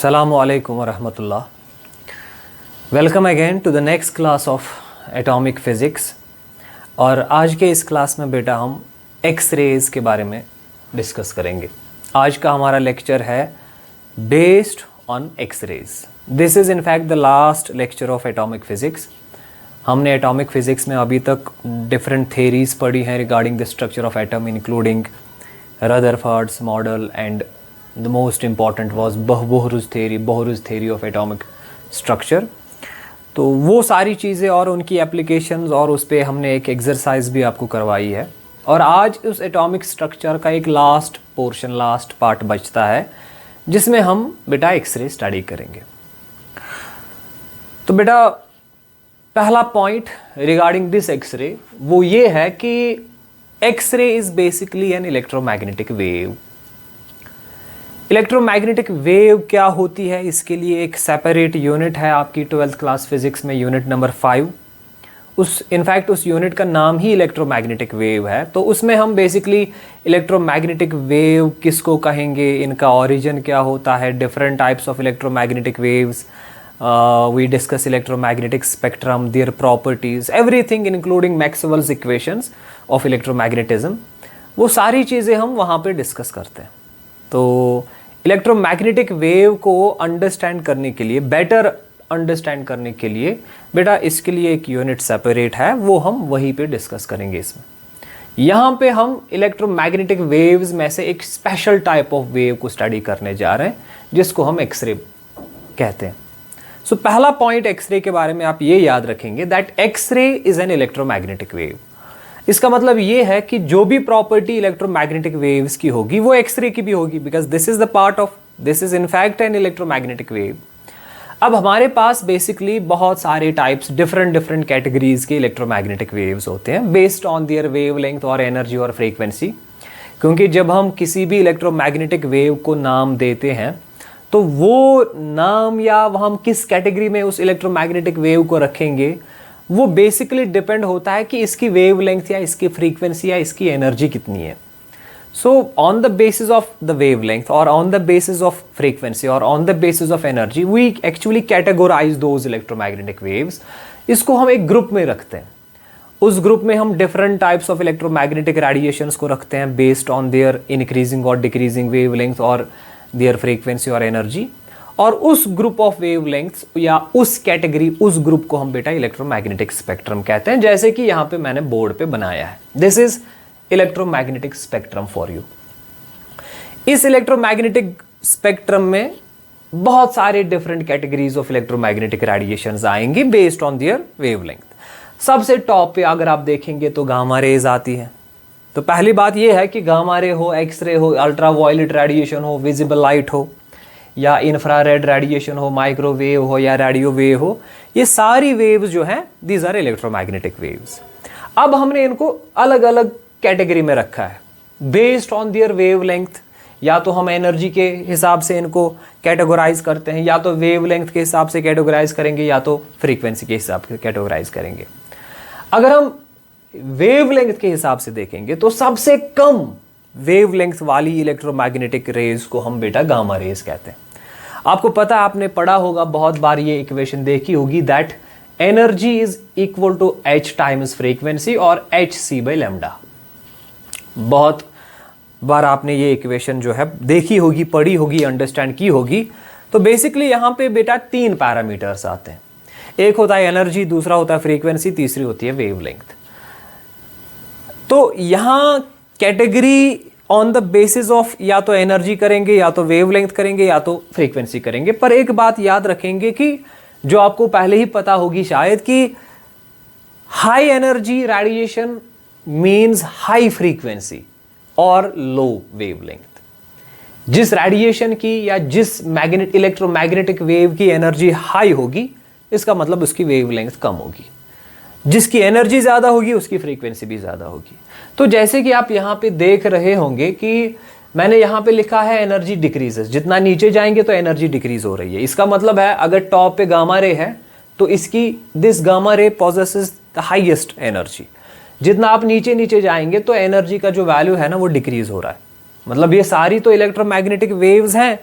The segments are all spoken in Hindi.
Assalamu alaikum wa rahmatullah. Welcome again to the next class of atomic physics. और आज के इस क्लास में बेटा हम एक्स रेज़ के बारे में डिस्कस करेंगे। आज का हमारा लेक्चर है based on x-rays. This is in fact the last lecture of atomic physics. हमने एटॉमिक फ़िज़िक्स में अभी तक डिफरेंट थेरीज़ पढ़ी हैं regarding the structure of atom, including Rutherford's model and the most important was Bohr's theory of atomic structure. तो वो सारी चीज़ें और उनकी एप्लीकेशंस और उस पर हमने एक एक्सरसाइज भी आपको करवाई है। और आज उस एटॉमिक स्ट्रक्चर का एक लास्ट पार्ट बचता है जिसमें हम बेटा एक्सरे स्टडी करेंगे। तो बेटा पहला पॉइंट रिगार्डिंग दिस एक्सरे वो ये है कि X-ray is basically an electromagnetic wave. Electromagnetic wave क्या होती है, इसके लिए एक सेपरेट यूनिट है आपकी 12th क्लास फिज़िक्स में, यूनिट नंबर 5। इनफैक्ट उस यूनिट का नाम ही इलेक्ट्रोमैग्नेटिक वेव है। तो उसमें हम बेसिकली इलेक्ट्रोमैग्नेटिक वेव किसको कहेंगे, इनका ओरिजिन क्या होता है, different types of electromagnetic waves, we discuss electromagnetic spectrum, their properties, everything including Maxwell's equations of electromagnetism, वो सारी चीज़ें हम वहाँ पे डिस्कस करते हैं। तो इलेक्ट्रोमैग्नेटिक वेव को अंडरस्टैंड करने के लिए, बेटर अंडरस्टैंड करने के लिए बेटा इसके लिए एक यूनिट सेपरेट है, वो हम वहीं पे डिस्कस करेंगे। इसमें यहाँ पे हम इलेक्ट्रोमैग्नेटिक वेव्स में से एक स्पेशल टाइप ऑफ वेव को स्टडी करने जा रहे हैं जिसको हम एक्सरे कहते हैं। सो पहला पॉइंट एक्सरे के बारे में आप ये याद रखेंगे that X-ray is an electromagnetic wave. इसका मतलब ये है कि जो भी प्रॉपर्टी इलेक्ट्रोमैग्नेटिक वेव्स की होगी वो एक्सरे की भी होगी, because this is the part of, this is in fact N electromagnetic wave. अब हमारे पास बेसिकली बहुत सारे टाइप्स, डिफरेंट कैटेगरीज के इलेक्ट्रोमैग्नेटिक वेव्स होते हैं बेस्ड ऑन देयर वेवलेंथ और एनर्जी और फ्रीक्वेंसी। क्योंकि जब हम किसी भी इलेक्ट्रोमैग्नेटिक वेव को नाम देते हैं तो वो नाम या हम किस कैटेगरी में उस इलेक्ट्रोमैग्नेटिक वेव को रखेंगे वो बेसिकली डिपेंड होता है कि इसकी वेवलेंथ या इसकी फ्रीक्वेंसी या इसकी एनर्जी कितनी है। So on the basis of the wavelength और on the basis of frequency और on the basis of energy we actually categorize those electromagnetic waves. इसको हम एक ग्रुप में रखते हैं। उस ग्रुप में हम different types of electromagnetic radiations को रखते हैं बेस्ड ऑन देयर इंक्रीजिंग और डिक्रीजिंग वेवलेंथ और देयर फ्रीक्वेंसी और एनर्जी। और उस ग्रुप ऑफ वेवलेंथ्स या उस कैटेगरी, उस ग्रुप को हम बेटा इलेक्ट्रोमैग्नेटिक स्पेक्ट्रम कहते हैं, जैसे कि यहाँ पे मैंने बोर्ड पे बनाया है। This is electromagnetic spectrum for you. इस इलेक्ट्रोमैग्नेटिक स्पेक्ट्रम में बहुत सारे different categories of electromagnetic radiations आएंगे बेस्ड ऑन देयर वेवलेंथ। सबसे टॉप पे अगर आप देखेंगे तो गामा रेज आती है। तो पहली बात यह है कि गामा रे हो, एक्सरे हो, अल्ट्रावायलेट रेडिएशन हो, विजिबल लाइट हो, या इंफ्रारेड रेडिएशन हो, माइक्रोवेव हो या रेडियो वेव हो, ये सारी वेव्स जो हैं दीज आर इलेक्ट्रोमैग्नेटिक वेव्स। अब हमने इनको अलग अलग कैटेगरी में रखा है बेस्ड ऑन देयर वेवलेंथ। या तो हम एनर्जी के हिसाब से इनको कैटेगराइज करते हैं, या तो वेवलेंथ के हिसाब से कैटेगराइज करेंगे, या तो फ्रीक्वेंसी के हिसाब से कैटेगराइज करेंगे। अगर हम वेवलेंथ के हिसाब से देखेंगे तो सबसे कम वेवलेंथ वाली इलेक्ट्रोमैग्नेटिक रेज को हम बेटा गामा रेज कहते हैं। आपको पता है, आपने पढ़ा होगा, बहुत बार ये इक्वेशन देखी होगी that energy is equal to h times frequency और hc बाई लैम्डा। बहुत बार आपने ये इक्वेशन जो है देखी होगी, पढ़ी होगी, अंडरस्टैंड की होगी। तो बेसिकली यहाँ पे बेटा 3 पैरामीटर्स आते हैं। एक होता है एनर्जी, दूसरा होता है फ्रीक्वेंसी, तीसरी होती है वेवलेंथ। तो यहाँ category on the basis of या तो एनर्जी करेंगे, या तो वेवलेंथ करेंगे, या तो फ्रीक्वेंसी करेंगे। पर एक बात याद रखेंगे कि जो आपको पहले ही पता होगी शायद, कि high energy radiation means high frequency और लो वेवलेंथ। जिस रेडिएशन की या जिस इलेक्ट्रोमैग्नेटिक वेव की एनर्जी हाई होगी, इसका मतलब उसकी वेवलेंथ कम होगी। जिसकी एनर्जी ज़्यादा होगी उसकी फ्रीक्वेंसी भी ज़्यादा होगी। तो जैसे कि आप यहाँ पे देख रहे होंगे कि मैंने यहाँ पे लिखा है एनर्जी डिक्रीजेस, जितना नीचे जाएंगे तो एनर्जी डिक्रीज हो रही है। इसका मतलब है अगर टॉप पे गामा रे है तो इसकी this gamma ray possesses the highest energy. जितना आप नीचे नीचे जाएंगे तो एनर्जी का जो वैल्यू है ना वो डिक्रीज हो रहा है। मतलब ये सारी तो इलेक्ट्रोमैग्नेटिक वेव्स हैं।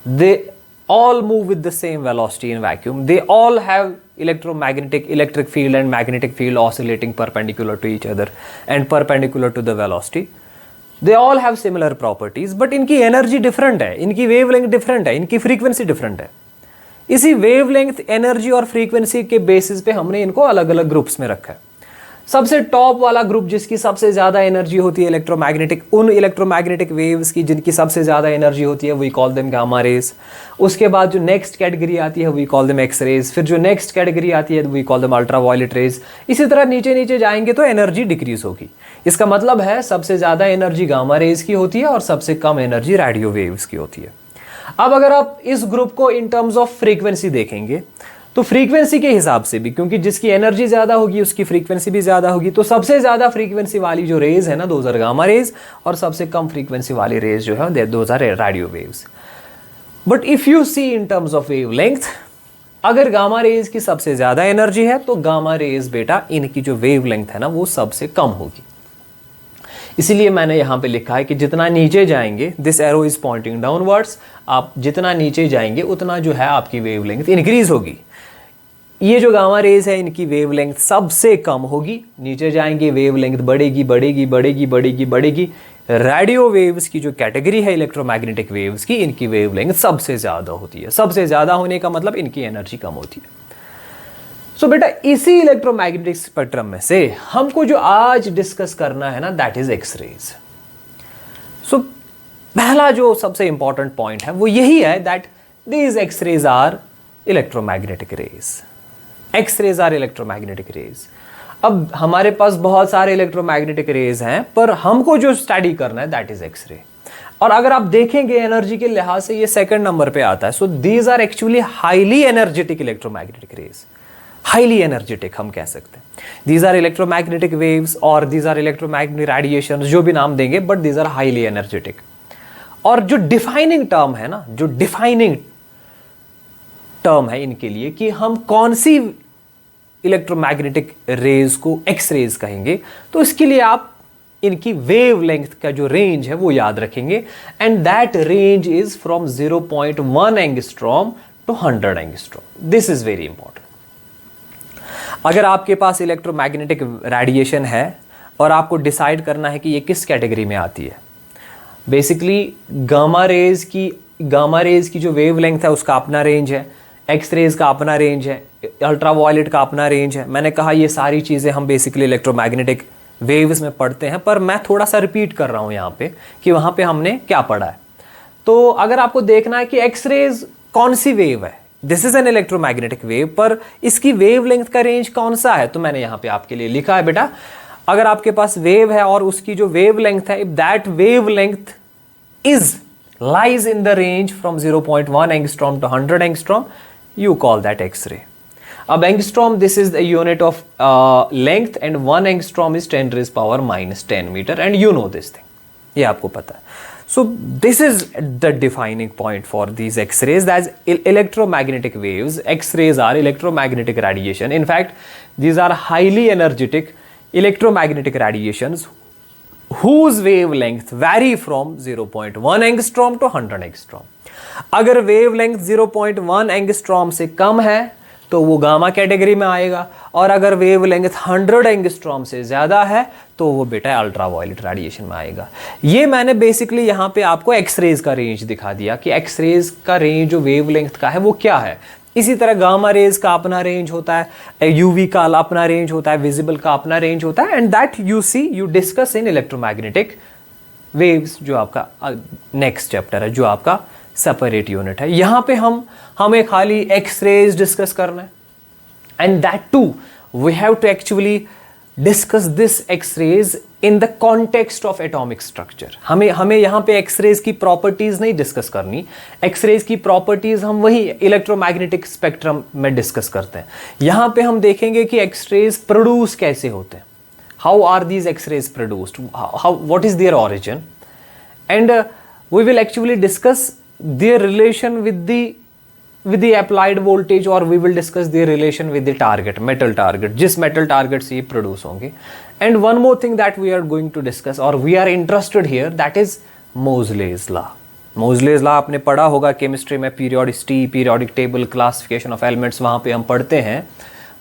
they all move with the same velocity in vacuum. They all have electric field and magnetic field oscillating perpendicular to each other and perpendicular to the velocity. They all have similar properties, but इनकी एनर्जी डिफरेंट है, इनकी वेवलेंथ डिफरेंट है, इनकी फ्रीक्वेंसी डिफरेंट है. इसी वेवलेंथ, एनर्जी और फ्रीक्वेंसी के बेसिस पे हमने इनको अलग अलग ग्रुप्स में रखा है. सबसे टॉप वाला ग्रुप जिसकी सबसे ज़्यादा एनर्जी होती है इलेक्ट्रोमैग्नेटिक, उन इलेक्ट्रोमैग्नेटिक वेव्स की जिनकी सबसे ज़्यादा एनर्जी होती है, we call them gamma rays. उसके बाद जो नेक्स्ट कैटेगरी आती है we call them X rays. फिर जो नेक्स्ट कैटेगरी आती है we call them ultraviolet rays. इसी तरह नीचे नीचे जाएंगे तो एनर्जी डिक्रीज होगी. इसका मतलब है सबसे ज़्यादा एनर्जी गामा रेज की होती है और सबसे कम एनर्जी रेडियो वेव्स की होती है. अब अगर आप इस ग्रुप को इन टर्म्स ऑफ फ्रीक्वेंसी देखेंगे तो फ्रीक्वेंसी के हिसाब से भी, क्योंकि जिसकी एनर्जी ज़्यादा होगी उसकी फ्रीक्वेंसी भी ज़्यादा होगी, तो सबसे ज़्यादा फ्रीक्वेंसी वाली जो रेज है ना, दोज आर गामा रेज, और सबसे कम फ्रीक्वेंसी वाली रेज जो है those are radio waves. But if you see in terms of wavelength, अगर गामा रेज की सबसे ज़्यादा एनर्जी है तो गामा रेज बेटा इनकी जो वेव लेंथ है ना वो सबसे कम होगी. इसीलिए मैंने यहाँ पे लिखा है कि जितना नीचे जाएंगे, this arrow is pointing downwards, आप जितना नीचे जाएंगे उतना जो है आपकी वेवलेंथ इंक्रीज होगी. ये जो गामा रेज है इनकी वेवलेंथ सबसे कम होगी. नीचे जाएंगे वेवलेंथ बढ़ेगी बढ़ेगी बढ़ेगी बढ़ेगी बढ़ेगी. रेडियो वेव्स की जो कैटेगरी है इलेक्ट्रोमैग्नेटिक वेव्स की, इनकी वेवलेंथ सबसे ज़्यादा होती है. सबसे ज़्यादा होने का मतलब इनकी एनर्जी कम होती है. सो बेटा इसी इलेक्ट्रोमैग्नेटिक स्पेक्ट्रम में से हमको जो आज डिस्कस करना है ना, that is X rays. So पहला जो सबसे इंपॉर्टेंट पॉइंट है वो यही है that these X rays are electromagnetic rays. X rays are electromagnetic rays. अब हमारे पास बहुत सारे इलेक्ट्रोमैग्नेटिक रेज हैं, पर हमको जो स्टडी करना है दैट इज एक्स रे. और अगर आप देखेंगे एनर्जी के लिहाज से ये सेकंड नंबर पे आता है. So these are actually highly energetic electromagnetic rays. Highly energetic हम कह सकते हैं. दीज आर इलेक्ट्रोमैग्नेटिक वेव्स और दीज आर इलेक्ट्रोमैग्नेटिक रेडिएशन, जो भी नाम देंगे, but these are highly energetic. और जो डिफाइनिंग टर्म है ना, जो डिफाइनिंग टर्म है इनके लिए कि हम कौन सी इलेक्ट्रोमैग्नेटिक रेज को एक्स रेज कहेंगे, तो इसके लिए आप इनकी वेव लेंथ का जो रेंज है वो याद रखेंगे. And that range is from 0.1 angstrom to 100 angstrom. This is very important. अगर आपके पास इलेक्ट्रोमैग्नेटिक रेडिएशन है और आपको डिसाइड करना है कि ये किस कैटेगरी में आती है, बेसिकली गामा रेज की जो वेव लेंथ है उसका अपना रेंज है, एक्स रेज का अपना रेंज है, अल्ट्रा वायलेट का अपना रेंज है. मैंने कहा ये सारी चीज़ें हम बेसिकली इलेक्ट्रोमैग्नेटिक वेव्स में पढ़ते हैं, पर मैं थोड़ा सा रिपीट कर रहा हूँ यहाँ पे कि वहाँ पे हमने क्या पढ़ा है. तो अगर आपको देखना है कि एक्स रेज कौन सी वेव है, this is an electromagnetic wave, पर इसकी वेव लेंथ का रेंज कौन सा है, तो मैंने यहाँ पे आपके लिए लिखा है बेटा. अगर आपके पास वेव है और उसकी जो वेव लेंथ है, if that wave length is lies in the range from 0.1 angstrom to 100 angstrom, you call that X-ray. अब angstrom, this is the unit of length, and 1 angstrom is 10 raised power minus 10 meter, and you know this thing. ये आपको पता है. So this is the defining point for these X-rays. That's electromagnetic waves. X-rays are electromagnetic radiation. In fact, these are highly energetic electromagnetic radiations whose wavelength vary from 0.1 angstrom to 100 angstrom. अगर wavelength 0.1 angstrom से कम है तो वो गामा कैटेगरी में आएगा, और अगर wavelength 100 angstrom से ज़्यादा है तो वो बेटा अल्ट्रा वायलेट रेडिएशन में आएगा. ये मैंने बेसिकली यहाँ पे आपको एक्स रेज का रेंज दिखा दिया कि एक्स रेज का रेंज जो वेवलेंथ का है वो क्या है. इसी तरह गामा रेज का अपना रेंज होता है, यूवी का अपना रेंज होता है, विजिबल का अपना रेंज होता है, and that you discuss in electromagnetic waves, जो आपका नेक्स्ट चैप्टर है, जो आपका सेपरेट यूनिट है. यहाँ पे हमें खाली एक्स रेज डिस्कस करना है, and that too we have to actually discuss this X rays in the context of atomic structure. हमें यहाँ पे एक्स रेज की प्रॉपर्टीज नहीं डिस्कस करनी. एक्स रेज की प्रॉपर्टीज हम वही इलेक्ट्रोमैग्नेटिक स्पेक्ट्रम में डिस्कस करते हैं. यहाँ पे हम देखेंगे कि एक्स रेज प्रोड्यूस कैसे होते हैं, how are these X rays produced, what is their origin, and we will actually discuss their relation with the applied voltage, or we will discuss their relation with the target, metal target, जिस metal target से ये produce होंगे. And one more thing that we are going to discuss, or we are interested here, that is Moseley's law. Moseley's law आपने पढ़ा होगा केमिस्ट्री में, periodicity, periodic table, classification of elements, वहाँ पे हम पढ़ते हैं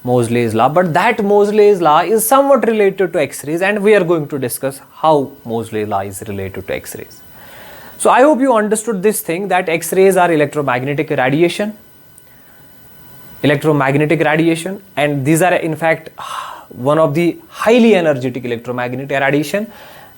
Moseley's law, but that Moseley's law is somewhat related to X-rays, and we are going to discuss how Moseley's law is related to X-rays. So I hope you understood this thing, that X-rays are electromagnetic radiation, and these are in fact one of the highly energetic electromagnetic radiation,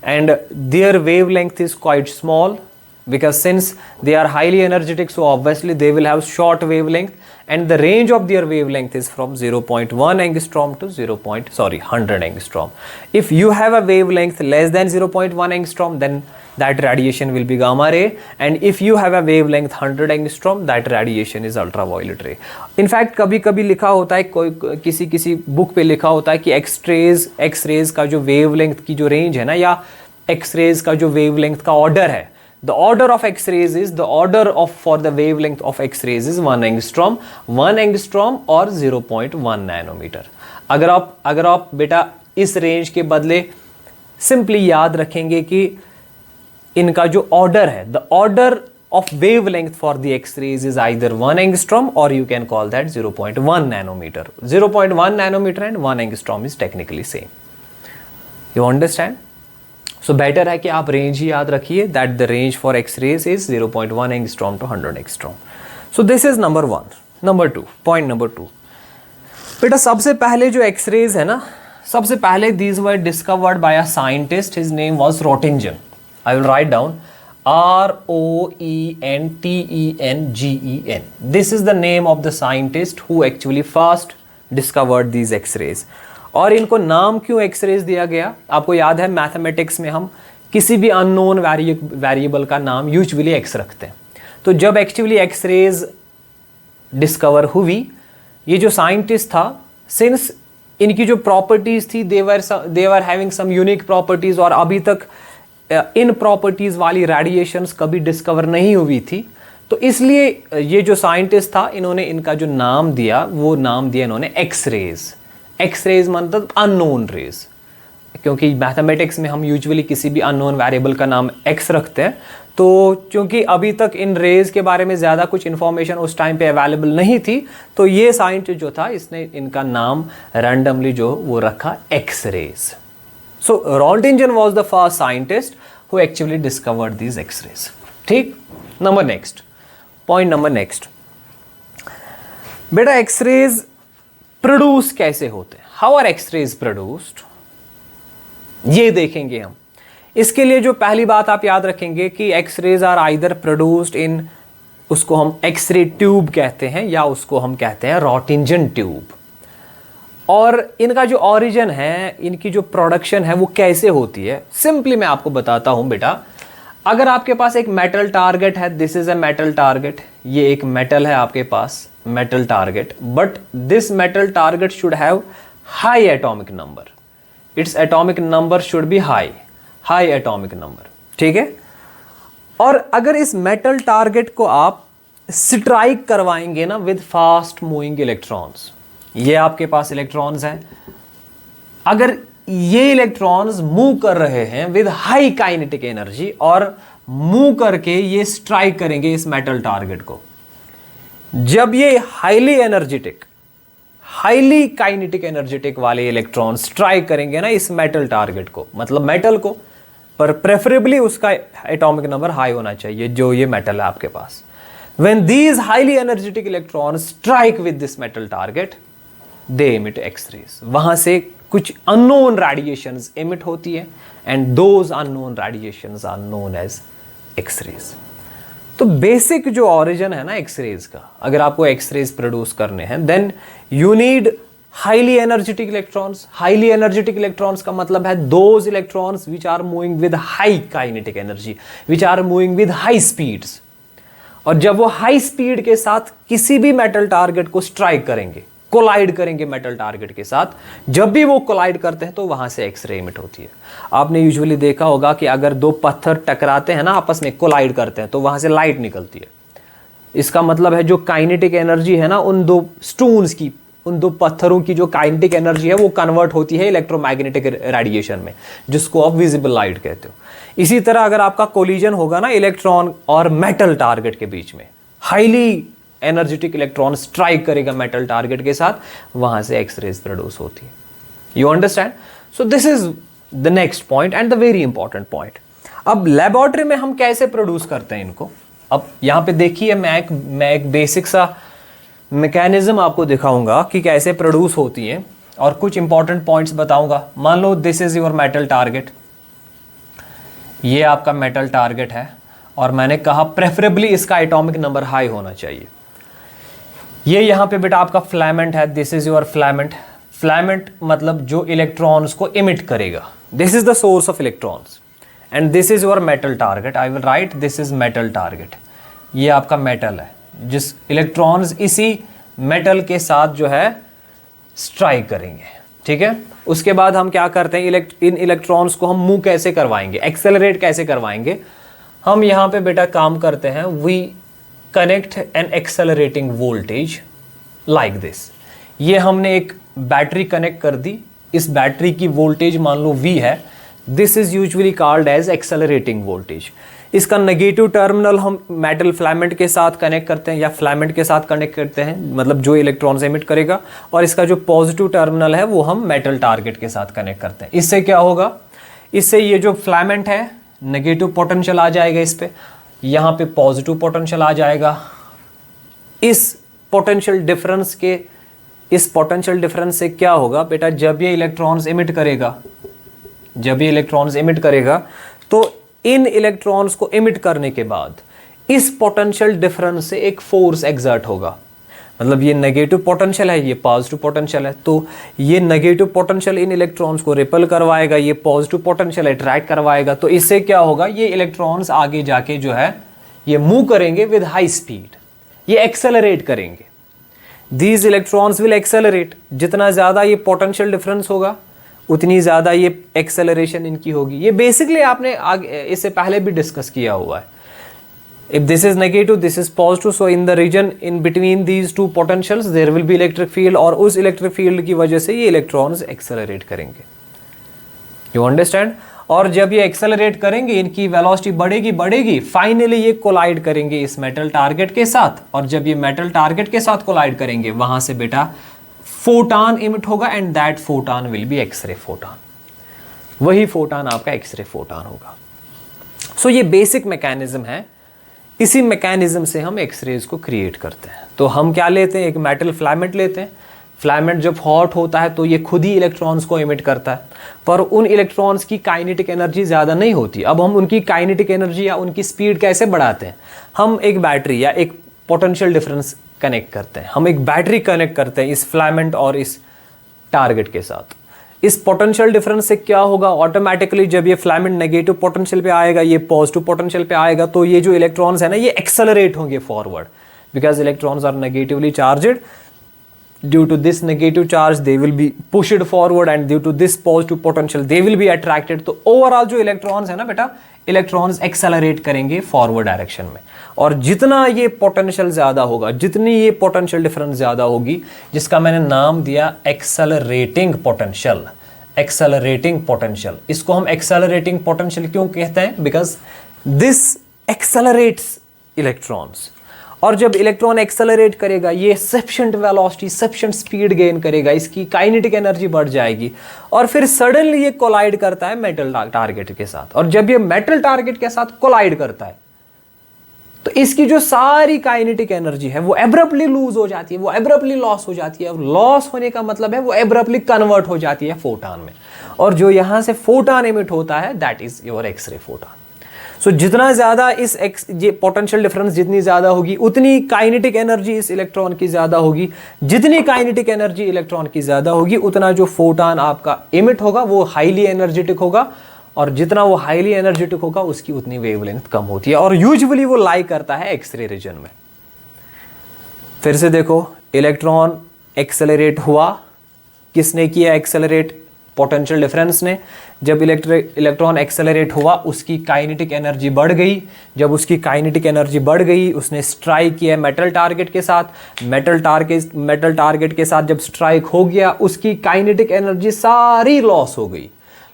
and their wavelength is quite small, because since they are highly energetic, so obviously they will have short wavelength, and the range of their wavelength is from 0.1 angstrom to 100 angstrom. If you have a wavelength less than 0.1 angstrom, then that radiation will be gamma ray, and if you have a wavelength 100 angstrom, that radiation is ultraviolet ray. In fact, कभी कभी लिखा होता है, कोई किसी बुक पे लिखा होता है कि एक्स-रेज का जो वेवलेंथ की जो रेंज है ना, या एक्स-रेज का जो वेवलेंथ का ऑर्डर है, the order of X-rays is, the order of for the wavelength of X-rays is 1 angstrom or 0.1 nanometer. अगर आप बेटा इस रेंज के बदले सिंपली याद रखेंगे कि इनका जो ऑर्डर है, the order of wavelength for the X-rays is either 1 angstrom or you can call that 0.1 nanometer. 0.1 nanometer and 1 angstrom is technically same. You understand? So better है कि आप रेंज ही याद रखिए, that the range for X-rays is 0.1 angstrom to 100 angstrom. So this is number 1. Number 2, point number 2. बेटा सबसे पहले जो X-rays है ना, सबसे पहले these were discovered by a scientist. His name was Roentgen. I will write down Roentgen. This is the name of the scientist who actually first discovered these X-rays. और इनको नाम क्यों एक्सरेज दिया गया? आपको याद है मैथमेटिक्स में हम किसी भी अननोन वेरिएबल का नाम यूजुअली एक्स रखते हैं. तो जब एक्चुअली एक्सरेज डिस्कवर हुई, ये जो साइंटिस्ट था, सिंस इनकी जो प्रॉपर्टीज थी they were having some unique properties, और अभी तक इन प्रॉपर्टीज वाली रेडिएशंस कभी डिस्कवर नहीं हुई थी, तो इसलिए ये जो साइंटिस्ट था, इन्होंने इनका जो नाम दिया, वो नाम दिया इन्होंने एक्सरेज. एक्सरेज मतलब अननोन रेज, क्योंकि मैथमेटिक्स में हम यूजुअली किसी भी अननोन वेरिएबल का नाम एक्स रखते हैं. तो क्योंकि अभी तक इन रेज के बारे में ज़्यादा कुछ इन्फॉर्मेशन उस टाइम पे अवेलेबल नहीं थी, तो ये साइंटिस्ट जो था, इसने इनका नाम रैंडमली जो वो रखा x-rays. So Roentgen was the first scientist who actually discovered these x-rays. ठीक, number next, point number next. बेटा एक्सरेज प्रोड्यूस कैसे होते हैं? हाउ आर एक्सरेज प्रोड्यूस्ड, ये देखेंगे हम. इसके लिए जो पहली बात आप याद रखेंगे कि X-rays are either produced in, उसको हम एक्सरे ट्यूब कहते हैं, या उसको हम कहते हैं रोंटिंजन ट्यूब. और इनका जो ओरिजिन है, इनकी जो प्रोडक्शन है, वो कैसे होती है, सिंपली मैं आपको बताता हूं. बेटा अगर आपके पास एक मेटल टारगेट है, this is a metal target, ये एक मेटल है आपके पास, metal target, but this metal target should have high atomic number. Its atomic number should be high atomic number. ठीक है. और अगर इस मेटल टारगेट को आप स्ट्राइक करवाएंगे ना विद फास्ट मूविंग इलेक्ट्रॉन्स, ये आपके पास इलेक्ट्रॉन्स हैं, अगर ये इलेक्ट्रॉन्स मूव कर रहे हैं विद हाई काइनेटिक एनर्जी, और मूव करके ये स्ट्राइक करेंगे इस मेटल टारगेट को, जब ये हाईली काइनेटिक एनर्जेटिक वाले इलेक्ट्रॉन स्ट्राइक करेंगे ना इस मेटल टारगेट को, मतलब मेटल को, पर प्रेफरेबली उसका एटॉमिक नंबर हाई होना चाहिए, जो ये मेटल है आपके पास. When these highly energetic electron strike with this metal target, they emit x-rays. वहां से कुछ अननोन रेडिएशंस एमिट होती है, and those unknown radiations are known as x-rays. तो बेसिक जो ओरिजिन है ना एक्सरेज का, अगर आपको एक्सरेज प्रोड्यूस करने हैं, then you need highly energetic electrons. Highly energetic electrons का मतलब है those electrons which are moving with high kinetic energy, which are moving with high speeds. और जब वो हाई स्पीड के साथ किसी भी मेटल टारगेट को स्ट्राइक करेंगे, कोलाइड करेंगे मेटल टारगेट के साथ, जब भी वो कोलाइड करते हैं तो वहां से एक्सरे एमिट होती है. आपने यूजुअली देखा होगा कि अगर दो पत्थर टकराते हैं ना, आपस में कोलाइड करते हैं, तो वहां से लाइट निकलती है. इसका मतलब है जो काइनेटिक एनर्जी है ना उन दो स्टोन्स की, उन दो पत्थरों की जो काइनेटिक एनर्जी है वो कन्वर्ट होती है इलेक्ट्रोमैग्नेटिक रेडिएशन में, जिसको आप विजिबल लाइट कहते हो. इसी तरह अगर आपका कोलिजन होगा ना इलेक्ट्रॉन और मेटल टारगेट के बीच में, हाईली एनर्जेटिक इलेक्ट्रॉन स्ट्राइक करेगा मेटल टारगेट के साथ, वहां से एक्सरेज प्रोड्यूस होती है। You understand? So this is the next point and the very important point. अब लेबोरेटरी में हम कैसे प्रोड्यूस करते हैं इनको? अब यहां पे देखिए, मैं एक बेसिक सा मैकेनिज्म आपको दिखाऊंगा कि कैसे प्रोड्यूस होती है और कुछ इंपॉर्टेंट पॉइंट्स बताऊंगा। मान लो this is your metal target, ये आपका मेटल टारगेट है और मैंने कहा प्रेफरेबली इसका एटॉमिक नंबर हाई होना चाहिए। ये यहां पे बेटा आपका फिलामेंट है, this is your filament. Filament मतलब जो इलेक्ट्रॉन्स को इमिट करेगा, this is the source of electrons and this is your metal target. I will write this is metal target. ये आपका मेटल है जिस इलेक्ट्रॉन्स इसी मेटल के साथ जो है स्ट्राइक करेंगे, ठीक है। उसके बाद हम क्या करते हैं, इन इलेक्ट्रॉन्स को हम मूव कैसे करवाएंगे, एक्सेलरेट कैसे करवाएंगे? हम यहां पे बेटा काम करते हैं, we connect an accelerating voltage like this. ये हमने एक बैटरी कनेक्ट कर दी, इस बैटरी की वोल्टेज मान लो V है, this is usually called as accelerating voltage. इसका नेगेटिव टर्मिनल हम मेटल फिलामेंट के साथ कनेक्ट करते हैं या फिलामेंट के साथ कनेक्ट करते हैं, मतलब जो इलेक्ट्रॉन्स एमिट करेगा, और इसका जो पॉजिटिव टर्मिनल है वो हम मेटल टारगेट के साथ कनेक्ट करते हैं। इससे क्या होगा, इससे ये जो फिलामेंट है नेगेटिव पोटेंशियल आ जाएगा इस पे, यहाँ पे पॉजिटिव पोटेंशियल आ जाएगा। इस पोटेंशियल डिफरेंस से क्या होगा बेटा, जब ये इलेक्ट्रॉन्स एमिट करेगा तो इन इलेक्ट्रॉन्स को एमिट करने के बाद इस पोटेंशियल डिफरेंस से एक फोर्स एग्जर्ट होगा। मतलब ये नेगेटिव पोटेंशियल है, ये पॉजिटिव पोटेंशियल है, तो ये नेगेटिव पोटेंशियल इन इलेक्ट्रॉन्स को रिपल करवाएगा, ये पॉजिटिव पोटेंशियल अट्रैक्ट करवाएगा। तो इससे क्या होगा, ये इलेक्ट्रॉन्स आगे जाके जो है ये मूव करेंगे विद हाई स्पीड, ये एक्सेलरेट करेंगे। These electrons will accelerate. जितना ज़्यादा ये पोटेंशियल डिफरेंस होगा उतनी ज़्यादा ये एक्सेलरेशन इनकी होगी। ये बेसिकली आपने आगे इससे पहले भी डिस्कस किया हुआ है। If this is negative, this is positive, so in the region in between these two potentials there will be electric field, और उस इलेक्ट्रिक फील्ड की वजह से ये इलेक्ट्रॉन्स एक्सेलरेट करेंगे। You understand? और जब ये एक्सेलरेट करेंगे, इनकी वेलोसिटी बढ़ेगी, फाइनली ये कोलाइड करेंगे इस मेटल टारगेट के साथ, और जब ये मेटल टारगेट के साथ कोलाइड करेंगे, वहां से बेटा फोटान इमिट होगा and that photon will be X-ray photon. वही फोटान आपका एक्सरे फोटान होगा। सो ये बेसिक मैकेनिज्म है, इसी मैकेनिज्म से हम एक्सरेज को क्रिएट करते हैं। तो हम क्या लेते हैं, एक मेटल फिलामेंट लेते हैं। फिलामेंट जब हॉट होता है तो ये खुद ही इलेक्ट्रॉन्स को इमिट करता है, पर उन इलेक्ट्रॉन्स की काइनेटिक एनर्जी ज़्यादा नहीं होती। अब हम उनकी काइनेटिक एनर्जी या उनकी स्पीड कैसे बढ़ाते हैं, हम एक बैटरी या एक पोटेंशियल डिफरेंस कनेक्ट करते हैं। हम एक बैटरी कनेक्ट करते हैं इस फिलामेंट और इस टारगेट के साथ। इस पोटेंशियल डिफरेंस से क्या होगा, ऑटोमेटिकली जब ये फिलामेंट नेगेटिव पोटेंशियल पे आएगा, ये पॉजिटिव पोटेंशियल पे आएगा, तो ये जो इलेक्ट्रॉन्स है ना, ये एक्सेलरेट होंगे forward, because electrons are negatively charged. Due to this negative charge they will be pushed forward and due to this positive potential they will be attracted। तो ओवरऑल जो इलेक्ट्रॉन्स है ना बेटा, इलेक्ट्रॉन्स एक्सेलरेट करेंगे फॉरवर्ड डायरेक्शन में। और जितना ये पोटेंशियल ज़्यादा होगा, जितनी ये पोटेंशियल डिफरेंस ज़्यादा होगी, जिसका मैंने नाम दिया एक्सेलरेटिंग पोटेंशियल, एक्सेलरेटिंग पोटेंशियल। इसको हम एक्सेलरेटिंग पोटेंशियल क्यों कहते हैं, बिकॉज दिस एक्सेलरेट्स इलेक्ट्रॉन्स। और जब इलेक्ट्रॉन एक्सेलरेट करेगा, ये sufficient velocity, sufficient speed gain करेगा, इसकी काइनेटिक एनर्जी बढ़ जाएगी, और फिर सडनली ये कोलाइड करता है मेटल टारगेट के साथ। और जब ये मेटल टारगेट के साथ कोलाइड करता है तो इसकी जो सारी काइनेटिक एनर्जी है वो एब्रप्टली लूज हो जाती है, वो एब्रप्टली लॉस हो जाती है। और लॉस होने का मतलब है वो एब्रप्टली कन्वर्ट हो जाती है फोटान में, और जो यहां से फोटान एमिट होता है that is your x ray photon. So जितना ज़्यादा ये पोटेंशियल डिफरेंस जितनी ज़्यादा होगी, उतनी काइनेटिक एनर्जी इस इलेक्ट्रॉन की ज़्यादा होगी। जितनी काइनेटिक एनर्जी इलेक्ट्रॉन की ज़्यादा होगी, उतना जो फोटान आपका इमिट होगा वो हाईली एनर्जेटिक होगा, और जितना वो हाईली एनर्जेटिक होगा उसकी उतनी वेवलेंथ कम होती है, और यूजुअली वो लाई करता है एक्सरे रीजन में। फिर से देखो, इलेक्ट्रॉन एक्सेलरेट हुआ, किसने किया एक्सेलरेट, पोटेंशियल डिफरेंस ने। जब इलेक्ट्रॉन एक्सेलरेट हुआ, उसकी काइनेटिक एनर्जी बढ़ गई। जब उसकी काइनेटिक एनर्जी बढ़ गई, उसने स्ट्राइक किया मेटल टारगेट के साथ। मेटल टारगेट के साथ जब स्ट्राइक हो गया, उसकी काइनेटिक एनर्जी सारी लॉस हो गई।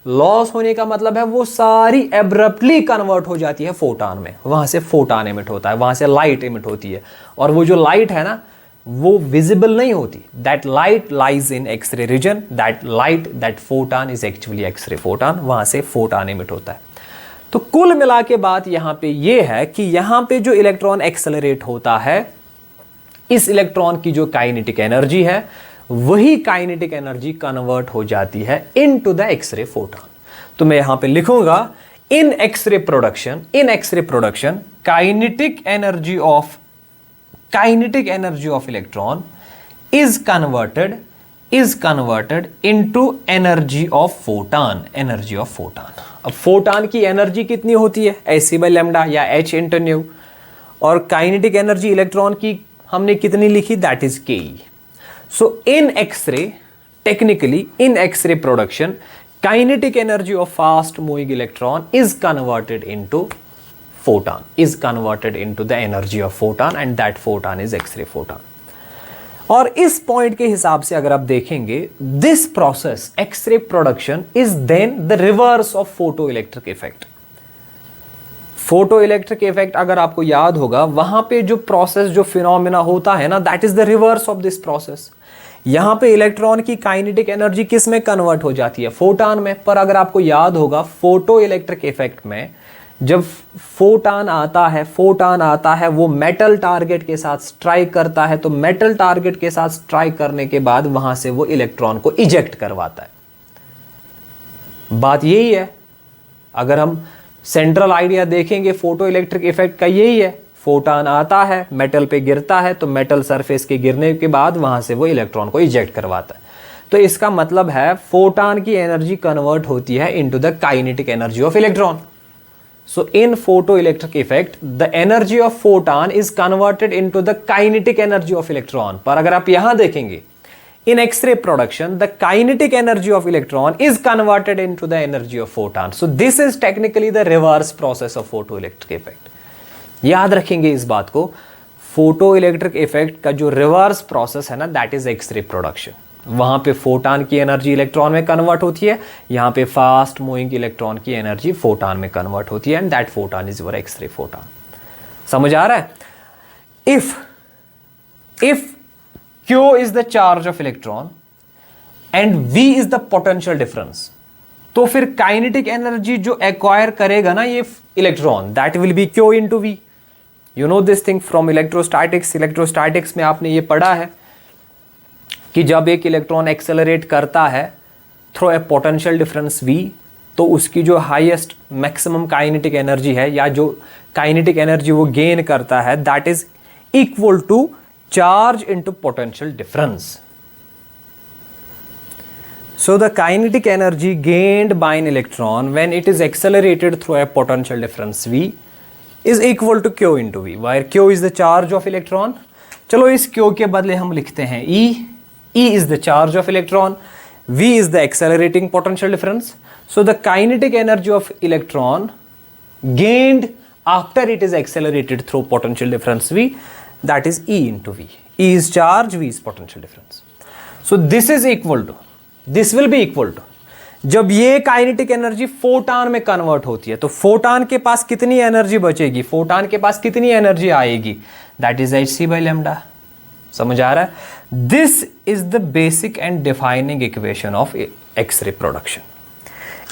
लॉस होने का मतलब है वो सारी एब्रप्टली कन्वर्ट हो जाती है फोटान में, वहां से फोटान एमिट होता है, वहां से लाइट एमिट होती है, और वो जो लाइट है ना वो विजिबल नहीं होती. That light lies in X-ray region, that light, that photon is actually X-ray photon, वहां से फोटान एमिट होता है. तो कुल मिला के बात यहां पे ये है कि यहां पे जो इलेक्ट्रॉन एक्सेलरेट होता है, इस इलेक्ट्रॉन की जो काइनेटिक एनर्जी है वही काइनेटिक एनर्जी कन्वर्ट हो जाती है इनटू द एक्सरे फोटॉन. तो मैं यहां पे लिखूंगा in x-ray production kinetic energy of electron is converted into energy of photon. अब फोटान की एनर्जी कितनी होती है, Ac by lambda या H इंटू न्यू, और काइनेटिक एनर्जी इलेक्ट्रॉन की हमने कितनी लिखी, that is Ke. So in x-ray, technically in x-ray production, kinetic energy of fast moving electron is converted into the energy of photon, and that photon is X-ray photon. और इस पॉइंट के हिसाब से अगर आप देखेंगे, this process X-ray production is then the reverse of photoelectric effect. Photoelectric effect अगर आपको याद होगा, वहां पे जो प्रोसेस, जो फिनोमेना होता है ना, that is the reverse of this process. यहां पे इलेक्ट्रॉन की काइनेटिक एनर्जी किस में कन्वर्ट हो जाती है, फोटान में. पर अगर आपको याद होगा, फोटो इलेक्ट्रिक इफेक्ट में जब फोटान आता है वो मेटल टारगेट के साथ स्ट्राइक करता है, तो मेटल टारगेट के साथ स्ट्राइक करने के बाद वहां से वो इलेक्ट्रॉन को इजेक्ट करवाता है. बात यही है. अगर हम सेंट्रल आइडिया देखेंगे फोटो इलेक्ट्रिक इफेक्ट का, यही है. फोटान आता है, मेटल पे गिरता है, तो मेटल सरफेस के गिरने के बाद वहां से वो इलेक्ट्रॉन को इजेक्ट करवाता है. तो इसका मतलब है फोटान की एनर्जी कन्वर्ट होती है into the kinetic energy of electron. So in photoelectric effect, the energy of photon is converted into the kinetic energy of electron. पर अगर आप यहां देखेंगे, in X-ray production, the kinetic energy of electron is converted into the energy of photon. So this is technically the reverse process of photoelectric effect. याद रखेंगे इस बात को. photoelectric effect का जो reverse process है ना, that is X-ray production. वहां पे फोटान की एनर्जी इलेक्ट्रॉन में कन्वर्ट होती है, यहां पे फास्ट मूविंग इलेक्ट्रॉन की एनर्जी फोटान में कन्वर्ट होती है, and that photon is your x ray photon. समझ आ रहा है. If Q is the charge of electron and V is the potential difference, तो फिर काइनेटिक एनर्जी जो एक्वायर करेगा ना ये electron, that will be Q into V. You know this thing from electrostatics में आपने ये पढ़ा है कि जब एक इलेक्ट्रॉन एक्सेलरेट करता है through a potential difference V, तो उसकी जो हाईएस्ट मैक्सिमम काइनेटिक एनर्जी है, या जो काइनेटिक एनर्जी वो गेन करता है, that is equal to charge into potential difference. So the kinetic energy gained by an electron when it is accelerated through a potential difference V is equal to Q into V, where Q is the charge of electron. चलो इस Q के बदले हम लिखते हैं E is the charge of electron, V is the accelerating potential difference. So the kinetic energy of electron gained after it is accelerated through potential difference V, that is E into V. E is charge, V is potential difference. So this will be equal to, जब ये काइनेटिक एनर्जी फोटान में कन्वर्ट होती है, तो फोटान के पास कितनी एनर्जी बचेगी, फोटान के पास कितनी एनर्जी आएगी, that is Hc by lambda. समझ आ रहा है. This is the basic and defining equation of x-ray production.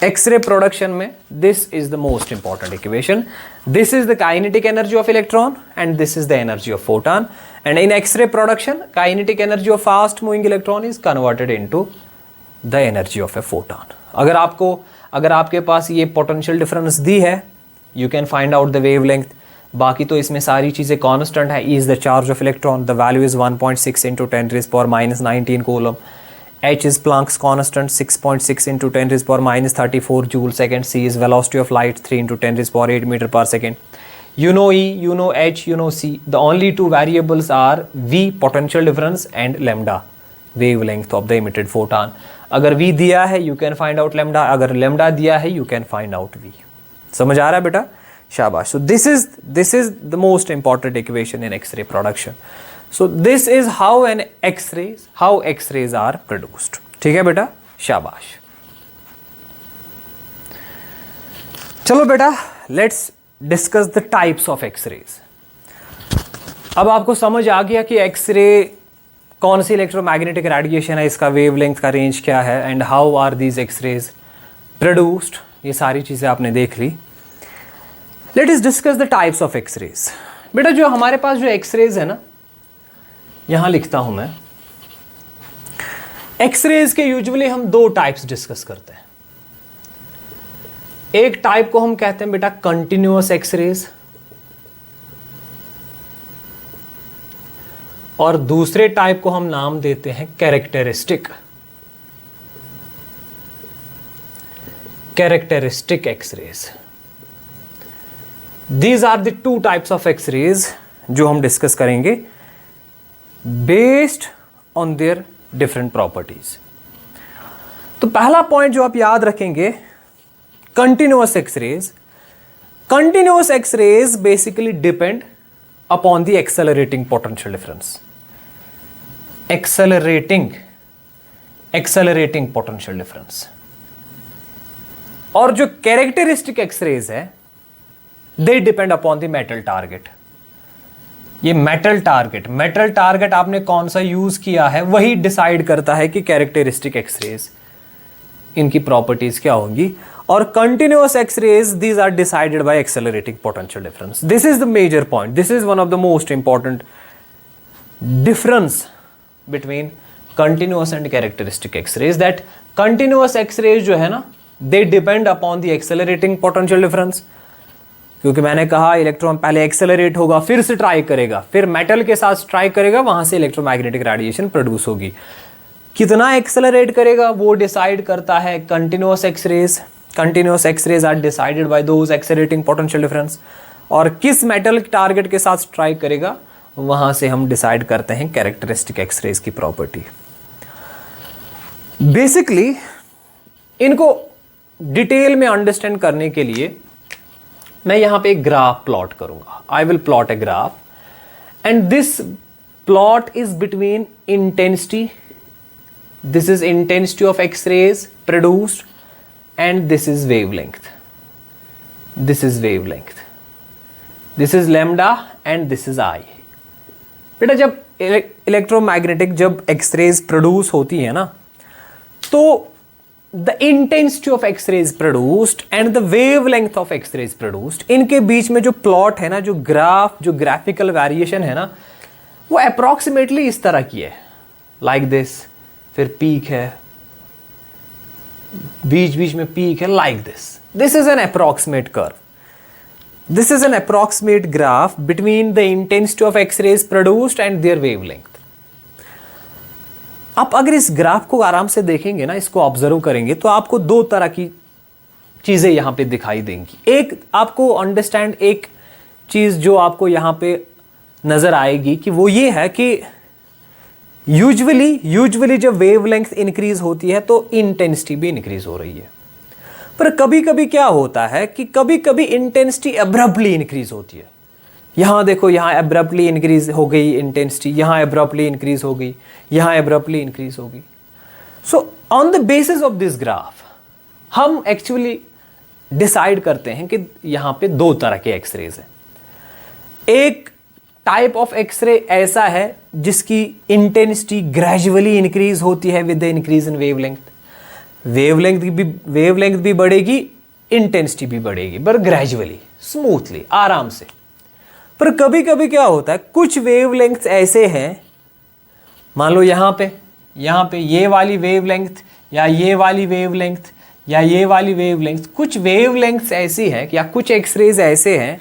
X-ray production में this is the most important equation. This is the kinetic energy of electron and this is the energy of photon. And in x-ray production, kinetic energy of fast moving electron is converted into the energy of a photon. अगर आपके पास ये पोटेंशियल डिफरेंस दी है, you can find out the wavelength. बाकी तो इसमें सारी चीज़ें कांस्टेंट है. E is the charge of electron, the value is 1.6 into 10⁻⁻19 coulomb. H is Planck's constant, 6.6 into 10⁻34 joule second. C is velocity of light, 3 into 10⁸ meter per second. You know E, you know H, you know C. The only two variables are V, potential difference, and lambda, wavelength of the emitted photon. अगर V दिया है, you can find out lambda. अगर lambda दिया है, you can find out V. समझ आ रहा है बेटा? शाबाश. So this is the most important equation in X-ray production. So this is how X-rays are produced. ठीक है बेटा? शाबाश. चलो बेटा, let's discuss the types of X-rays. अब आपको समझ आ गया कि एक्सरे कौन सी इलेक्ट्रोमैग्नेटिक रेडिएशन है, इसका वेवलेंथ का रेंज क्या है, and how are these x-rays produced. ये सारी चीज़ें आपने देख ली। Let us discuss the types of x-rays. बेटा जो हमारे पास जो एक्सरेज है ना, यहां लिखता हूं मैं, एक्सरेज के यूजुअली हम दो टाइप्स डिस्कस करते हैं। एक टाइप को हम कहते हैं बेटा कंटिन्यूअस एक्सरेज, और दूसरे टाइप को हम नाम देते हैं characteristic X-rays. These are the two types of X-rays जो हम डिस्कस करेंगे based on their different properties. तो पहला पॉइंट जो आप याद रखेंगे, continuous X rays. Continuous X rays basically depend upon the accelerating potential difference. Accelerating potential difference. और जो कैरेक्टरिस्टिक एक्सरेज है, they depend upon the metal target. ये मेटल टारगेट आपने कौन सा यूज किया है वही डिसाइड करता है कि कैरेक्टरिस्टिक एक्सरेज इनकी प्रॉपर्टीज क्या होंगी। और continuous X rays, these are decided by accelerating potential difference. This is the major point, this is one of the most important difference between continuous and characteristic X rays, that continuous X rays जो है ना, they depend upon the accelerating potential difference. क्योंकि मैंने कहा इलेक्ट्रॉन पहले एक्सेलरेट होगा, फिर से ट्राई करेगा, फिर मेटल के साथ ट्राई करेगा, वहां से इलेक्ट्रोमैग्नेटिक रेडिएशन प्रोड्यूस होगी। कितना एक्सेलरेट करेगा वो डिसाइड करता है continuous X rays. Continuous X rays are decided by those accelerating potential difference. और किस मेटल टारगेट के साथ ट्राई करेगा वहां से हम डिसाइड करते हैं कैरेक्टरिस्टिक एक्सरेज की प्रॉपर्टी। बेसिकली इनको डिटेल में अंडरस्टैंड करने के लिए मैं यहां पे एक ग्राफ प्लॉट करूंगा। I will plot a graph and this plot is between intensity, this is intensity of X rays produced, and this is wavelength. This is wavelength, this is lambda and this is I. बेटा जब इलेक्ट्रोमैग्नेटिक जब एक्सरेज प्रोड्यूस होती है ना, तो the intensity of X-rays produced and the wavelength of X-rays produced, इनके बीच में जो प्लॉट है ना, जो ग्राफिकल वेरिएशन है ना, वो अप्रोक्सीमेटली इस तरह की है, लाइक दिस। फिर पीक है, बीच में पीक है, like this. This is an approximate curve, this is an approximate graph between the intensity of X rays produced and their wavelength. आप अगर इस ग्राफ को आराम से देखेंगे ना, इसको ऑब्जर्व करेंगे, तो आपको दो तरह की चीजें यहां पे दिखाई देंगी। एक आपको अंडरस्टैंड, एक चीज जो आपको यहां पे नजर आएगी कि वो ये है कि यूजुअली जब वेवलेंथ इंक्रीज होती है तो इंटेंसिटी भी इंक्रीज हो रही है। पर कभी कभी क्या होता है कि कभी कभी इंटेंसिटी अब्रप्टली इंक्रीज होती है। यहां देखो, यहां अब्रप्टली इंक्रीज हो गई इंटेंसिटी, यहां अब्रप्टली इंक्रीज हो गई, यहां अब्रप्टली इंक्रीज हो गई। सो on the basis of this graph हम एक्चुअली डिसाइड करते हैं कि यहां पे दो तरह के एक्सरेज हैं। एक टाइप ऑफ एक्सरे ऐसा है जिसकी इंटेंसिटी ग्रेजुअली इंक्रीज होती है with the increase in wavelength. Wavelength भी बढ़ेगी, इंटेंसिटी भी बढ़ेगी, पर ग्रेजुअली, स्मूथली, आराम से। पर कभी कभी क्या होता है, कुछ वेवलेंथ्स ऐसे हैं, मान लो यहां पे ये वाली वेवलेंथ या ये वाली वेवलेंथ या ये वाली वेवलेंथ, कुछ वेवलेंथ्स ऐसी हैं या कुछ एक्सरेज ऐसे हैं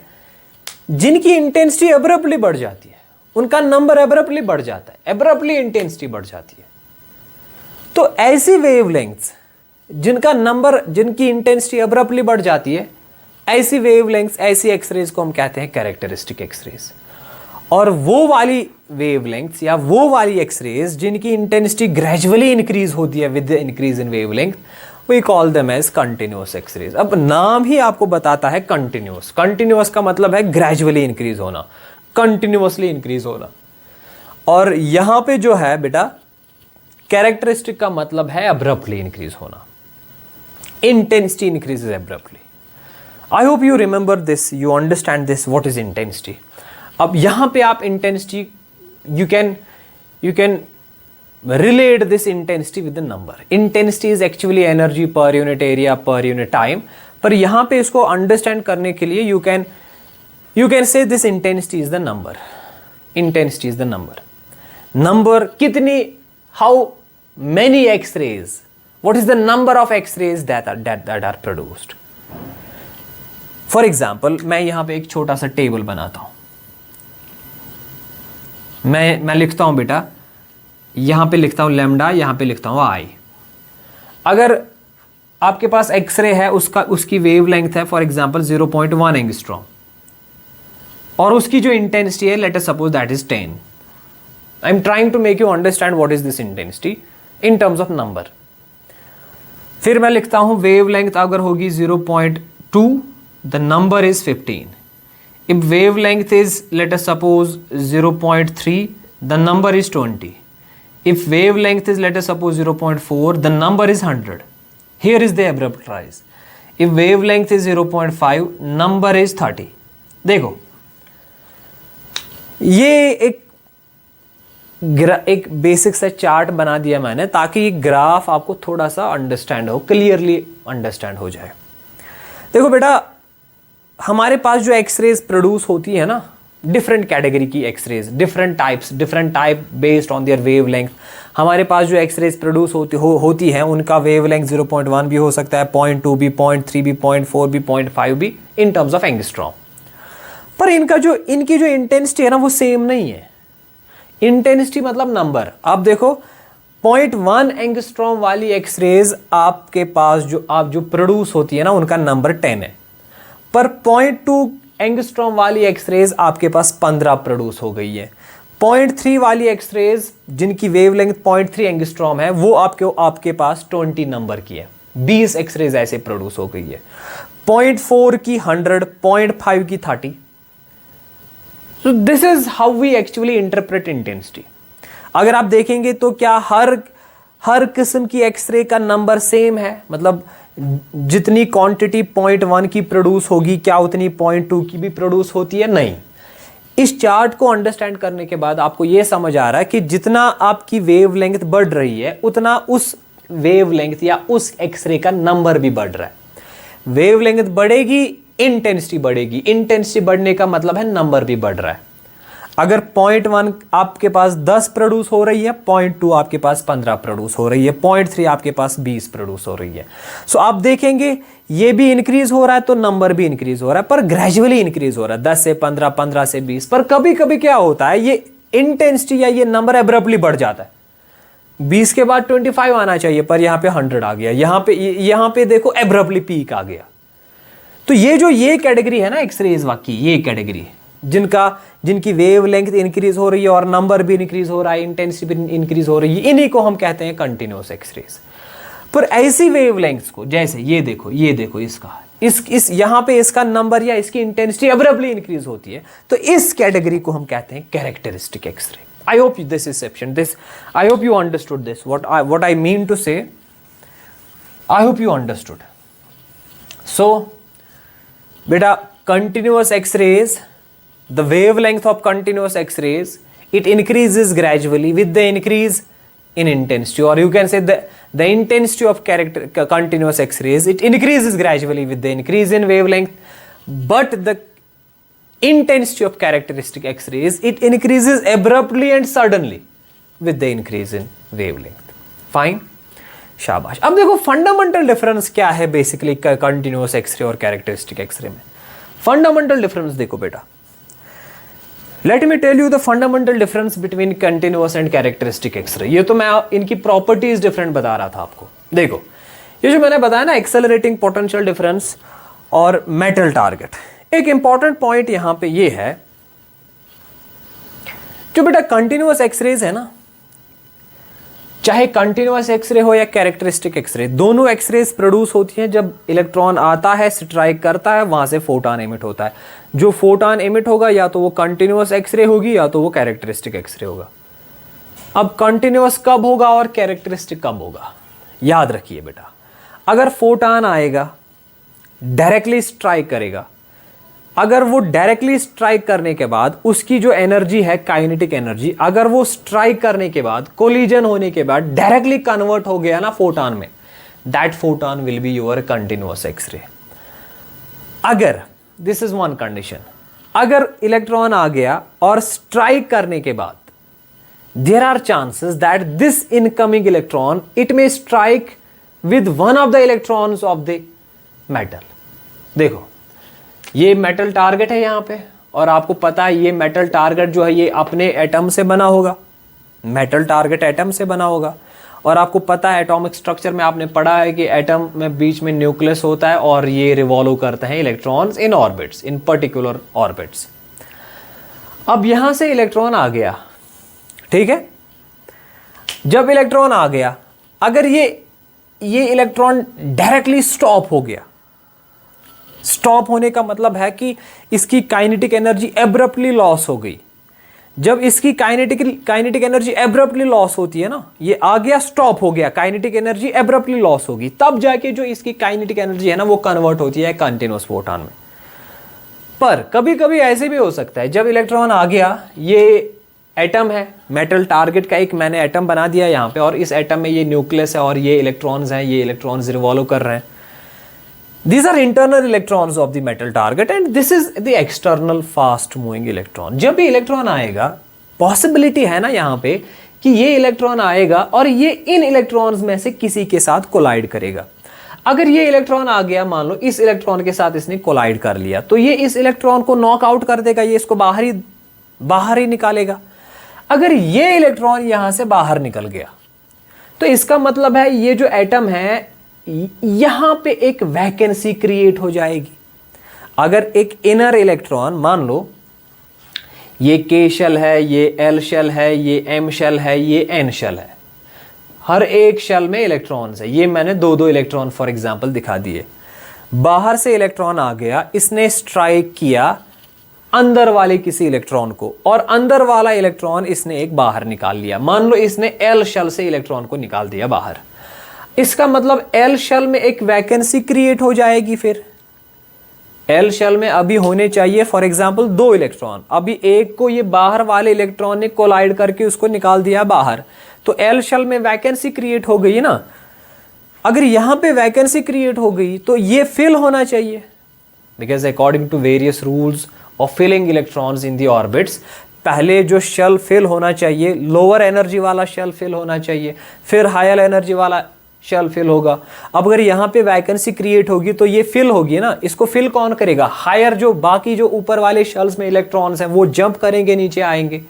जिनकी इंटेंसिटी अब्रप्टली बढ़ जाती है, उनका नंबर अब्रप्टली बढ़ जाता है, अब्रप्टली इंटेंसिटी बढ़ जाती है। तो ऐसी वेवलेंथ्स जिनकी इंटेंसिटी अब्रप्टली बढ़ जाती है, ऐसी वेवलेंथ्स, ऐसी एक्सरेज को हम कहते हैं कैरेक्टरिस्टिक एक्सरेज। और वो वाली वेवलेंथ्स या वो वाली एक्सरेज जिनकी इंटेंसिटी ग्रेजुअली इंक्रीज होती है with the increase in wavelength, we call them as continuous X rays. अब नाम ही आपको बताता है कंटिन्यूअस। कंटिन्यूअस का मतलब है ग्रेजुअली इंक्रीज होना, कंटिन्यूअसली इंक्रीज होना। और यहां पे जो है बेटा, कैरेक्टरिस्टिक का मतलब है अब्रप्टली इंक्रीज होना, intensity increases abruptly. I hope you remember this, you understand this, what is intensity. अब यहां पे आप intensity, you can relate this intensity with the number. Intensity is actually energy per unit area per unit time. पर यहाँ पे इसको understand करने के लिए you can say this intensity is the number. Intensity is the number. Number कितनी, how many X-rays? What is the number of X-rays that are produced? For example, मैं यहाँ पे एक छोटा सा टेबल बनाता हूँ। मैं लिखता हूँ बेटा, यहां पे लिखता हूं लैम्डा, यहां पे लिखता हूं आई। अगर आपके पास एक्सरे है, उसकी वेवलेंथ है फॉर एग्जांपल 0.1 एंगस्ट्रॉम, और उसकी जो इंटेंसिटी है let us suppose that is 10। I am trying to make you understand what is this intensity in terms of number. फिर मैं लिखता हूं वेवलेंथ अगर होगी 0.2, the number is 15। If wavelength is let us suppose 0.3, the number is 20। If wavelength is let us suppose 0.4, the number is 100. Here is the abrupt rise. If wavelength is 0.5, number is 30. देखो, ये एक बेसिक सा चार्ट बना दिया मैंने ताकि ये ग्राफ आपको थोड़ा सा अंडरस्टैंड हो, क्लियरली अंडरस्टैंड हो जाए। देखो बेटा, हमारे पास जो एक्सरेज प्रोड्यूस होती है ना, डिफरेंट कैटेगरी की X rays, different type based on their wavelength. हमारे पास जो एक्सरेज प्रोड्यूस होती हैं उनका वेवलेंथ 0.1 भी हो सकता है, 0.2 भी, 0.3 भी, 0.4 भी, 0.5 भी इन टर्म्स ऑफ एंगस्ट्रॉम। पर इनकी जो इंटेंसिटी है ना वो सेम नहीं है। इंटेंसिटी मतलब नंबर। आप देखो 0.1 एंगस्ट्रॉम वाली एक्सरेज आपके पास जो प्रोड्यूस होती है ना उनका नंबर 10 है, पर 0.2 एंगस्ट्रॉम वाली एक्सरेज आपके पास 15 प्रोड्यूस हो गई है। 0.3 वाली एक्सरेज जिनकी वेवलेंथ 0.3 एंगस्ट्रॉम है वो आपके पास 20 नंबर की है, 20 एक्सरेज ऐसे प्रोड्यूस हो गई है। 0.4 की 100, 0.5 की 30। So this is how we actually interpret intensity. अगर आप देखेंगे तो क्या हर किस्म की एक्सरे का नंबर सेम है? मतलब जितनी क्वांटिटी 0.1 की प्रोड्यूस होगी क्या उतनी 0.2 की भी प्रोड्यूस होती है? नहीं। इस चार्ट को अंडरस्टैंड करने के बाद आपको यह समझ आ रहा है कि जितना आपकी वेवलेंथ बढ़ रही है उतना उस वेवलेंथ या उस एक्सरे का नंबर भी बढ़ रहा है। वेवलेंथ बढ़ेगी, इंटेंसिटी बढ़ेगी। इंटेंसिटी बढ़ने का मतलब है नंबर भी बढ़ रहा है। अगर 0.1 आपके पास 10 प्रोड्यूस हो रही है, 0.2 आपके पास 15 प्रोड्यूस हो रही है, 0.3 आपके पास 20 प्रोड्यूस हो रही है। सो आप देखेंगे ये भी इंक्रीज हो रहा है तो नंबर भी इंक्रीज हो रहा है, पर ग्रेजुअली इंक्रीज हो रहा है, 10 से 15, 15 से 20। पर कभी कभी क्या होता है, ये इंटेंसिटी या ये नंबर एब्रप्टली बढ़ जाता है। 20 के बाद 25 आना चाहिए पर यहां पे 100 आ गया, यहां पे देखो एब्रप्टली पीक आ गया। तो ये कैटेगरी है ना एक्सरेज वाकी, ये कैटेगरी जिनकी वेवलेंथ इंक्रीज हो रही है और नंबर भी इंक्रीज हो रहा है, इंटेंसिटी भी इंक्रीज हो रही है, इन्हीं को हम कहते हैं कंटिन्यूअस एक्सरेज। पर ऐसी वेवलेंथ्स को, जैसे ये देखो इसका यहां पे इसका नंबर या इसकी इंटेंसिटी एब्रप्टली इंक्रीज होती है, तो इस कैटेगरी को हम कहते हैं characteristic x-ray. I hope this is exception, this I hope you understood this, what I mean to say, I hope you understood. So बेटा, continuous X-rays, the wavelength of continuous X-rays, it increases gradually with the increase in intensity, or you can say the intensity of continuous X-rays, it increases gradually with the increase in wavelength, but the intensity of characteristic X-rays, it increases abruptly and suddenly with the increase in wavelength. Fine? शाबाश। अब देखो फंडामेंटल डिफरेंस क्या है बेसिकली कंटिन्यूअस एक्सरे और कैरेक्टरिस्टिक एक्सरे में। फंडामेंटल डिफरेंस देखो बेटा, let me tell you the fundamental difference between continuous and characteristic X ray. ये तो मैं इनकी प्रॉपर्टीज डिफरेंट बता रहा था आपको। देखो ये जो मैंने बताया ना, एक्सेलरेटिंग पोटेंशियल डिफरेंस और मेटल टारगेट, एक इंपॉर्टेंट पॉइंट यहां पे ये है, जो बेटा कंटिन्यूअस एक्सरेज है ना, चाहे कंटिन्यूअस एक्सरे हो या कैरेक्टरिस्टिक एक्सरे, दोनों एक्सरेज प्रोड्यूस होती हैं जब इलेक्ट्रॉन आता है, स्ट्राइक करता है, वहां से फोटॉन एमिट होता है। जो फोटॉन एमिट होगा या तो वो कंटिन्यूअस एक्सरे होगी या तो वो कैरेक्टरिस्टिक एक्सरे होगा। अब कंटिन्यूअस कब होगा और कैरेक्टरिस्टिक कब होगा, याद रखिए बेटा। अगर फोटॉन आएगा डायरेक्टली स्ट्राइक करेगा, अगर वो डायरेक्टली स्ट्राइक करने के बाद उसकी जो एनर्जी है काइनेटिक एनर्जी, अगर वो स्ट्राइक करने के बाद कोलिजन होने के बाद डायरेक्टली कन्वर्ट हो गया ना फोटॉन में, that photon will be your continuous X ray. अगर दिस इज वन कंडीशन, अगर इलेक्ट्रॉन आ गया और स्ट्राइक करने के बाद there are chances that this incoming electron it may strike with one of the electrons of the metal। देखो ये मेटल टारगेट है यहां पे, और आपको पता है ये मेटल टारगेट जो है ये अपने एटम से बना होगा, मेटल टारगेट एटम से बना होगा, और आपको पता है एटॉमिक स्ट्रक्चर में आपने पढ़ा है कि एटम में बीच में न्यूक्लियस होता है और ये रिवॉल्व करते हैं electrons in orbits, in particular orbits. अब यहां से इलेक्ट्रॉन आ गया, ठीक है, जब इलेक्ट्रॉन आ गया, अगर ये इलेक्ट्रॉन डायरेक्टली स्टॉप हो गया, स्टॉप होने का मतलब है कि इसकी काइनेटिक एनर्जी एब्रप्टली लॉस हो गई। जब इसकी काइनेटिक एनर्जी एब्रप्टली लॉस होती है ना, ये आ गया स्टॉप हो गया, काइनेटिक एनर्जी एब्रप्टली लॉस होगी, तब जाके जो इसकी काइनेटिक एनर्जी है ना वो कन्वर्ट होती है कंटिन्यूअस फोटॉन में। पर कभी कभी ऐसे भी हो सकता है, जब इलेक्ट्रॉन आ गया, ये एटम है, मेटल टारगेट का एक मैंने एटम बना दिया यहाँ पे, और इस एटम में ये न्यूक्लियस है और ये इलेक्ट्रॉन्स हैं, ये इलेक्ट्रॉन्स रिवॉल्व कर रहे हैं। These are internal electrons of the metal target and this is the external fast moving electron। जब भी इलेक्ट्रॉन आएगा, पॉसिबिलिटी है ना यहाँ पे कि ये इलेक्ट्रॉन आएगा और ये इन इलेक्ट्रॉन्स में से किसी के साथ कोलाइड करेगा। अगर ये इलेक्ट्रॉन आ गया, मान लो इस इलेक्ट्रॉन के साथ इसने कोलाइड कर लिया, तो ये इस इलेक्ट्रॉन को नॉक आउट कर देगा, ये इसको बाहर ही निकालेगा। अगर ये इलेक्ट्रॉन यहां से बाहर निकल गया तो इसका मतलब है ये जो एटम है यहां पे एक वैकेंसी क्रिएट हो जाएगी। अगर एक इनर इलेक्ट्रॉन, मान लो ये के शेल है, ये एल शेल है, ये एम शेल है, ये एन शेल है, हर एक शेल में इलेक्ट्रॉन्स है। ये मैंने दो इलेक्ट्रॉन फॉर एग्जांपल दिखा दिए। बाहर से इलेक्ट्रॉन आ गया, इसने स्ट्राइक किया अंदर वाले किसी इलेक्ट्रॉन को, और अंदर वाला इलेक्ट्रॉन इसने एक बाहर निकाल लिया। मान लो इसने एल शेल से इलेक्ट्रॉन को निकाल दिया बाहर, इसका मतलब एल शेल में एक वैकेंसी क्रिएट हो जाएगी। फिर एल शेल में अभी होने चाहिए फॉर एग्जांपल 2 इलेक्ट्रॉन, अभी एक को ये बाहर वाले इलेक्ट्रॉन ने कोलाइड करके उसको निकाल दिया बाहर, तो एल शेल में वैकेंसी क्रिएट हो गई ना। अगर यहां पे वैकेंसी क्रिएट हो गई तो ये फिल होना चाहिए, because according to various rules of filling electrons in the orbits, पहले जो शेल फिल होना चाहिए, लोअर एनर्जी वाला शेल फिल होना चाहिए, फिर हायर एनर्जी वाला शेल फिल होगा। अब अगर यहाँ पे वैकेंसी क्रिएट होगी तो ये फिल होगी ना, इसको फिल कौन करेगा? हायर, जो बाकी जो ऊपर वाले शेल्स में इलेक्ट्रॉन्स हैं वो जंप करेंगे, नीचे आएंगे,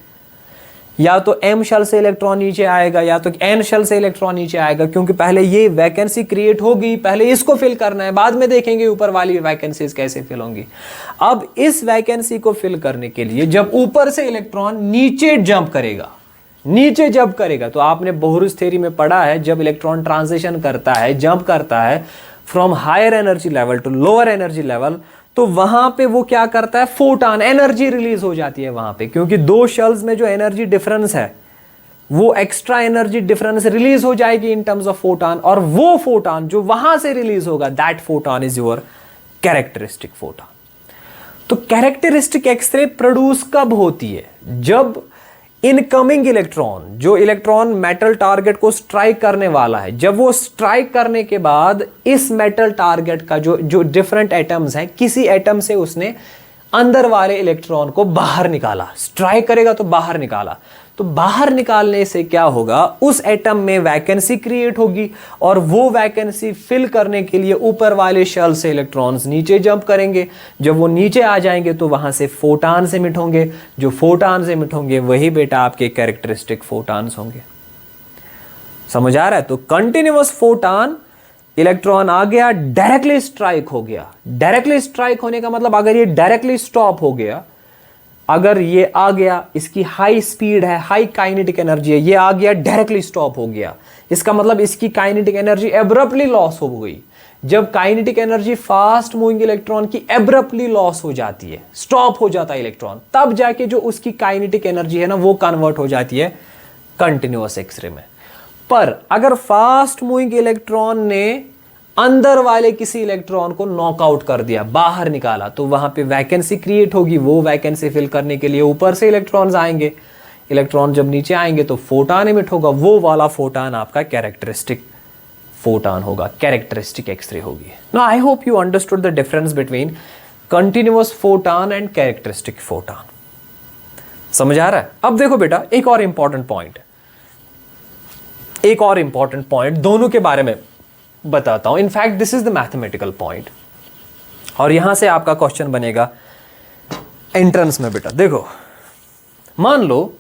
या तो एम शेल से इलेक्ट्रॉन नीचे आएगा या तो एन शेल से इलेक्ट्रॉन नीचे आएगा, क्योंकि पहले ये वैकेंसी क्रिएट होगी, पहले इसको फिल करना है, बाद में देखेंगे ऊपर वाली वैकेंसीज कैसे फिल होंगी। अब इस वैकेंसी को फिल करने के लिए जब ऊपर से इलेक्ट्रॉन नीचे जंप करेगा, नीचे जंप करेगा, तो आपने बोहरुस थ्योरी में पढ़ा है, जब इलेक्ट्रॉन ट्रांजिशन करता है, जंप करता है from higher energy level to lower energy level, तो वहां पे वो क्या करता है, फोटॉन एनर्जी रिलीज हो जाती है वहां पे, क्योंकि 2 शेल्स में जो एनर्जी डिफरेंस है वो एक्स्ट्रा एनर्जी डिफरेंस रिलीज हो जाएगी इन टर्म्स ऑफ फोटॉन, और वो फोटॉन जो वहां से रिलीज होगा, that photon is your characteristic photon. तो कैरेक्टरिस्टिक एक्सरे प्रोड्यूस कब होती है? जब इनकमिंग इलेक्ट्रॉन, जो इलेक्ट्रॉन मेटल टारगेट को स्ट्राइक करने वाला है, जब वो स्ट्राइक करने के बाद इस मेटल टारगेट का जो डिफरेंट एटम्स हैं, किसी एटम से उसने अंदर वाले इलेक्ट्रॉन को बाहर निकाला, स्ट्राइक करेगा तो बाहर निकाला, तो बाहर निकालने से क्या होगा, उस एटम में वैकेंसी क्रिएट होगी, और वो वैकेंसी फिल करने के लिए ऊपर वाले शेल से इलेक्ट्रॉन्स नीचे जंप करेंगे। जब वो नीचे आ जाएंगे तो वहां से फोटॉन्स एमिट होंगे, जो फोटॉन्स एमिट होंगे वही बेटा आपके कैरेक्टरिस्टिक फोटॉन्स होंगे। समझ आ रहा है? तो कंटिन्यूअस फोटॉन, इलेक्ट्रॉन आ गया, डायरेक्टली स्ट्राइक हो गया। डायरेक्टली स्ट्राइक होने का मतलब अगर ये डायरेक्टली स्टॉप हो गया, अगर ये आ गया, इसकी हाई स्पीड है, हाई काइनेटिक एनर्जी है, ये आ गया डायरेक्टली स्टॉप हो गया, इसका मतलब इसकी काइनेटिक एनर्जी एब्रप्टली लॉस हो गई। जब kinetic energy fast moving electron की एब्रप्टली लॉस हो जाती है, स्टॉप हो जाता है इलेक्ट्रॉन, तब जाके जो उसकी काइनेटिक एनर्जी है ना वो कन्वर्ट हो जाती है कंटिन्यूअस एक्सरे में। पर अगर फास्ट मूविंग इलेक्ट्रॉन ने अंदर वाले किसी इलेक्ट्रॉन को नॉकआउट कर दिया, बाहर निकाला, तो वहां पे वैकेंसी क्रिएट होगी। वो वैकेंसी फिल करने के लिए ऊपर से इलेक्ट्रॉन्स आएंगे। इलेक्ट्रॉन जब नीचे आएंगे तो फोटान इमिट होगा। वो वाला फोटान आपका कैरेक्टरिस्टिक फोटान होगा, कैरेक्टरिस्टिक एक्सरे होगी। Now I hope you understood the difference between continuous photon and characteristic photon. समझ आ रहा है? अब देखो बेटा, एक और इंपॉर्टेंट पॉइंट दोनों के बारे में बताता हूं। In fact this is the mathematical point, और यहां से आपका क्वेश्चन बनेगा एंट्रेंस में। बेटा देखो, मान लो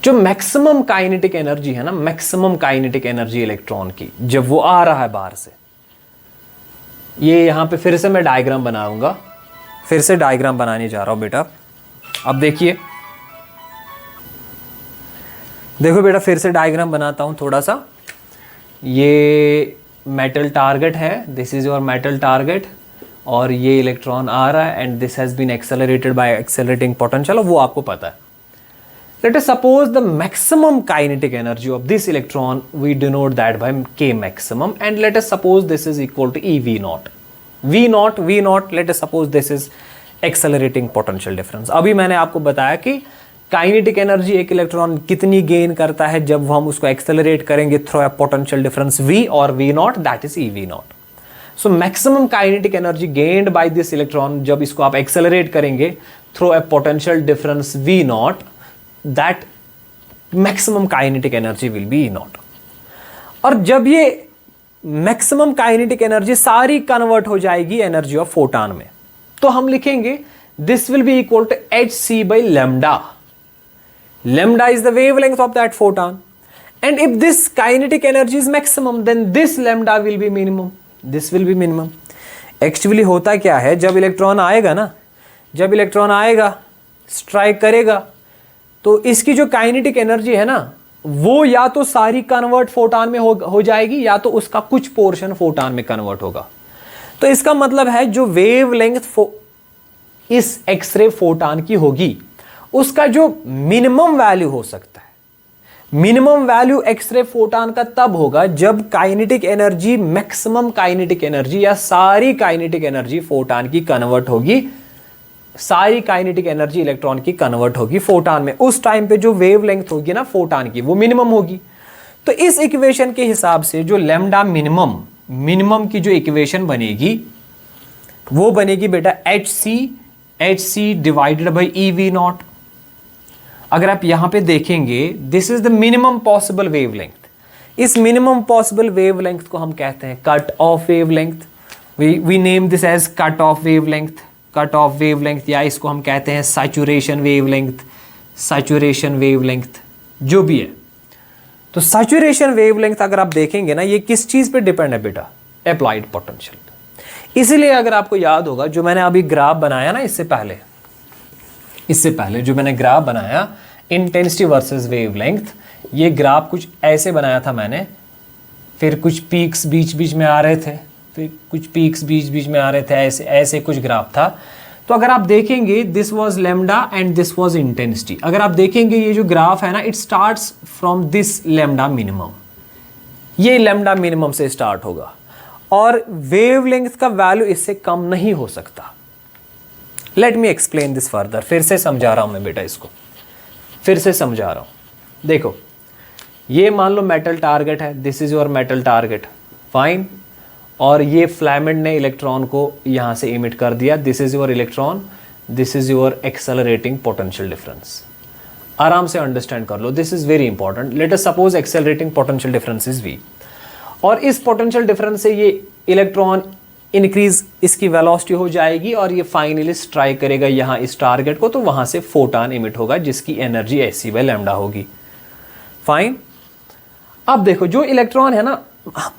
जो मैक्सिमम काइनेटिक एनर्जी है ना, मैक्सिमम काइनेटिक एनर्जी इलेक्ट्रॉन की, जब वो आ रहा है बाहर से, ये यहां पे फिर से मैं डायग्राम बनाऊंगा, फिर से डायग्राम बनाने जा रहा हूं बेटा। अब देखिए, देखो बेटा, फिर से डायग्राम बनाता हूं थोड़ा सा। ये मेटल टारगेट है, this is your metal target, और ये इलेक्ट्रॉन आ रहा है and this has been accelerated by accelerating potential, वो आपको पता है। Let us suppose the maximum kinetic energy of this electron, we denote that by K maximum, and let us suppose this is equal to EV naught. V naught, let us suppose this is accelerating potential difference. अभी मैंने आपको बताया कि काइनेटिक एनर्जी एक इलेक्ट्रॉन कितनी गेन करता है जब हम उसको एक्सेलरेट करेंगे through a potential difference V, और V naught that is EV naught. So maximum kinetic energy gained by this electron, जब इसको आप एक्सेलरेट करेंगे through a potential difference V naught, that maximum kinetic energy will be E naught. और जब ये मैक्सिमम काइनेटिक एनर्जी सारी कन्वर्ट हो जाएगी एनर्जी ऑफ फोटान में, तो हम लिखेंगे this will be equal to hc by lambda. Lambda is the wavelength of that photon, and if this kinetic energy is maximum, then this lambda will be minimum. This will be minimum. Actually होता क्या है, जब इलेक्ट्रॉन आएगा ना, जब इलेक्ट्रॉन आएगा स्ट्राइक करेगा, तो इसकी जो काइनेटिक एनर्जी है ना, वो या तो सारी कन्वर्ट फोटान में हो जाएगी, या तो उसका कुछ पोर्शन फोटान में कन्वर्ट होगा। तो इसका मतलब है जो वेवलेंथ इस एक्सरे फोटान की होगी, उसका जो मिनिमम वैल्यू हो सकता है, मिनिमम वैल्यू एक्सरे फोटान का तब होगा जब kinetic energy, maximum kinetic energy या सारी काइनेटिक एनर्जी फोटान की कन्वर्ट होगी, सारी काइनेटिक एनर्जी इलेक्ट्रॉन की कन्वर्ट होगी फोटान में। उस टाइम पे जो वेवलेंथ होगी ना फोटान की, वो मिनिमम होगी। तो इस इक्वेशन के हिसाब से जो लैम्डा मिनिमम की जो इक्वेशन बनेगी, वो बनेगी बेटा hc divided by EV naught. अगर आप यहां पे देखेंगे, this is the minimum possible wavelength. इस मिनिमम पॉसिबल वेवलेंथ को हम कहते हैं cut off wavelength. We name this as cut off wavelength, cut off wavelength, या इसको हम कहते हैं सैचुरेशन वेवलेंथ, जो भी है। तो सैचुरेशन वेवलेंथ अगर आप देखेंगे ना, ये किस चीज पे डिपेंड है बेटा? Applied potential. इसीलिए अगर आपको याद होगा, जो मैंने अभी ग्राफ बनाया ना, इससे पहले जो मैंने ग्राफ बनाया इंटेंसिटी वर्सेस वेवलेंथ, ये ग्राफ कुछ ऐसे बनाया था मैंने, फिर कुछ पीक्स बीच बीच में आ रहे थे, ऐसे कुछ ग्राफ था। तो अगर आप देखेंगे, this was lambda and this was intensity. अगर आप देखेंगे ये जो ग्राफ है ना, it starts from this lambda minimum, ये लैम्डा मिनिमम से स्टार्ट होगा, और वेवलेंथ का वैल्यू इससे कम नहीं हो सकता। Let me explain this further. फिर से समझा रहा हूं मैं बेटा, इसको फिर से समझा रहा हूं। देखो, ये मान लो मेटल टारगेट है, this is your metal target, fine. और ये फिलामेंट ने इलेक्ट्रॉन को यहां से इमिट कर दिया, this is your electron, this is your accelerating potential difference. आराम से अंडरस्टैंड कर लो, this is very important. Let us suppose accelerating potential difference is V, और इस पोटेंशियल डिफरेंस से ये इलेक्ट्रॉन इंक्रीज, इसकी वेलोसिटी हो जाएगी, और ये फाइनली स्ट्राइक करेगा यहां इस टारगेट को, तो वहां से फोटान इमिट होगा जिसकी एनर्जी hc बाय लैम्डा होगी, फाइन। अब देखो, जो इलेक्ट्रॉन है ना,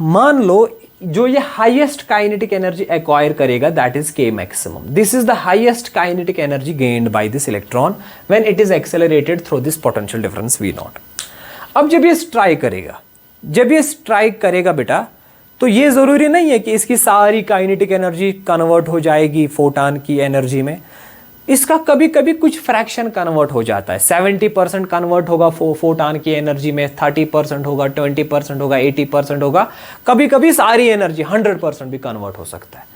मान लो जो ये हाईएस्ट काइनेटिक एनर्जी एक्वायर करेगा, that is K maximum. This is the highest kinetic energy gained by this electron when it is accelerated through this potential difference V not. अब जब ये स्ट्राइक करेगा बेटा, तो ये जरूरी नहीं है कि इसकी सारी काइनेटिक एनर्जी कन्वर्ट हो जाएगी फोटान की एनर्जी में। इसका कभी कभी कुछ फ्रैक्शन कन्वर्ट हो जाता है, 70% कन्वर्ट होगा फोटॉन की एनर्जी में, 30% होगा, 20% होगा, 80% होगा, कभी कभी सारी एनर्जी 100% भी कन्वर्ट हो सकता है।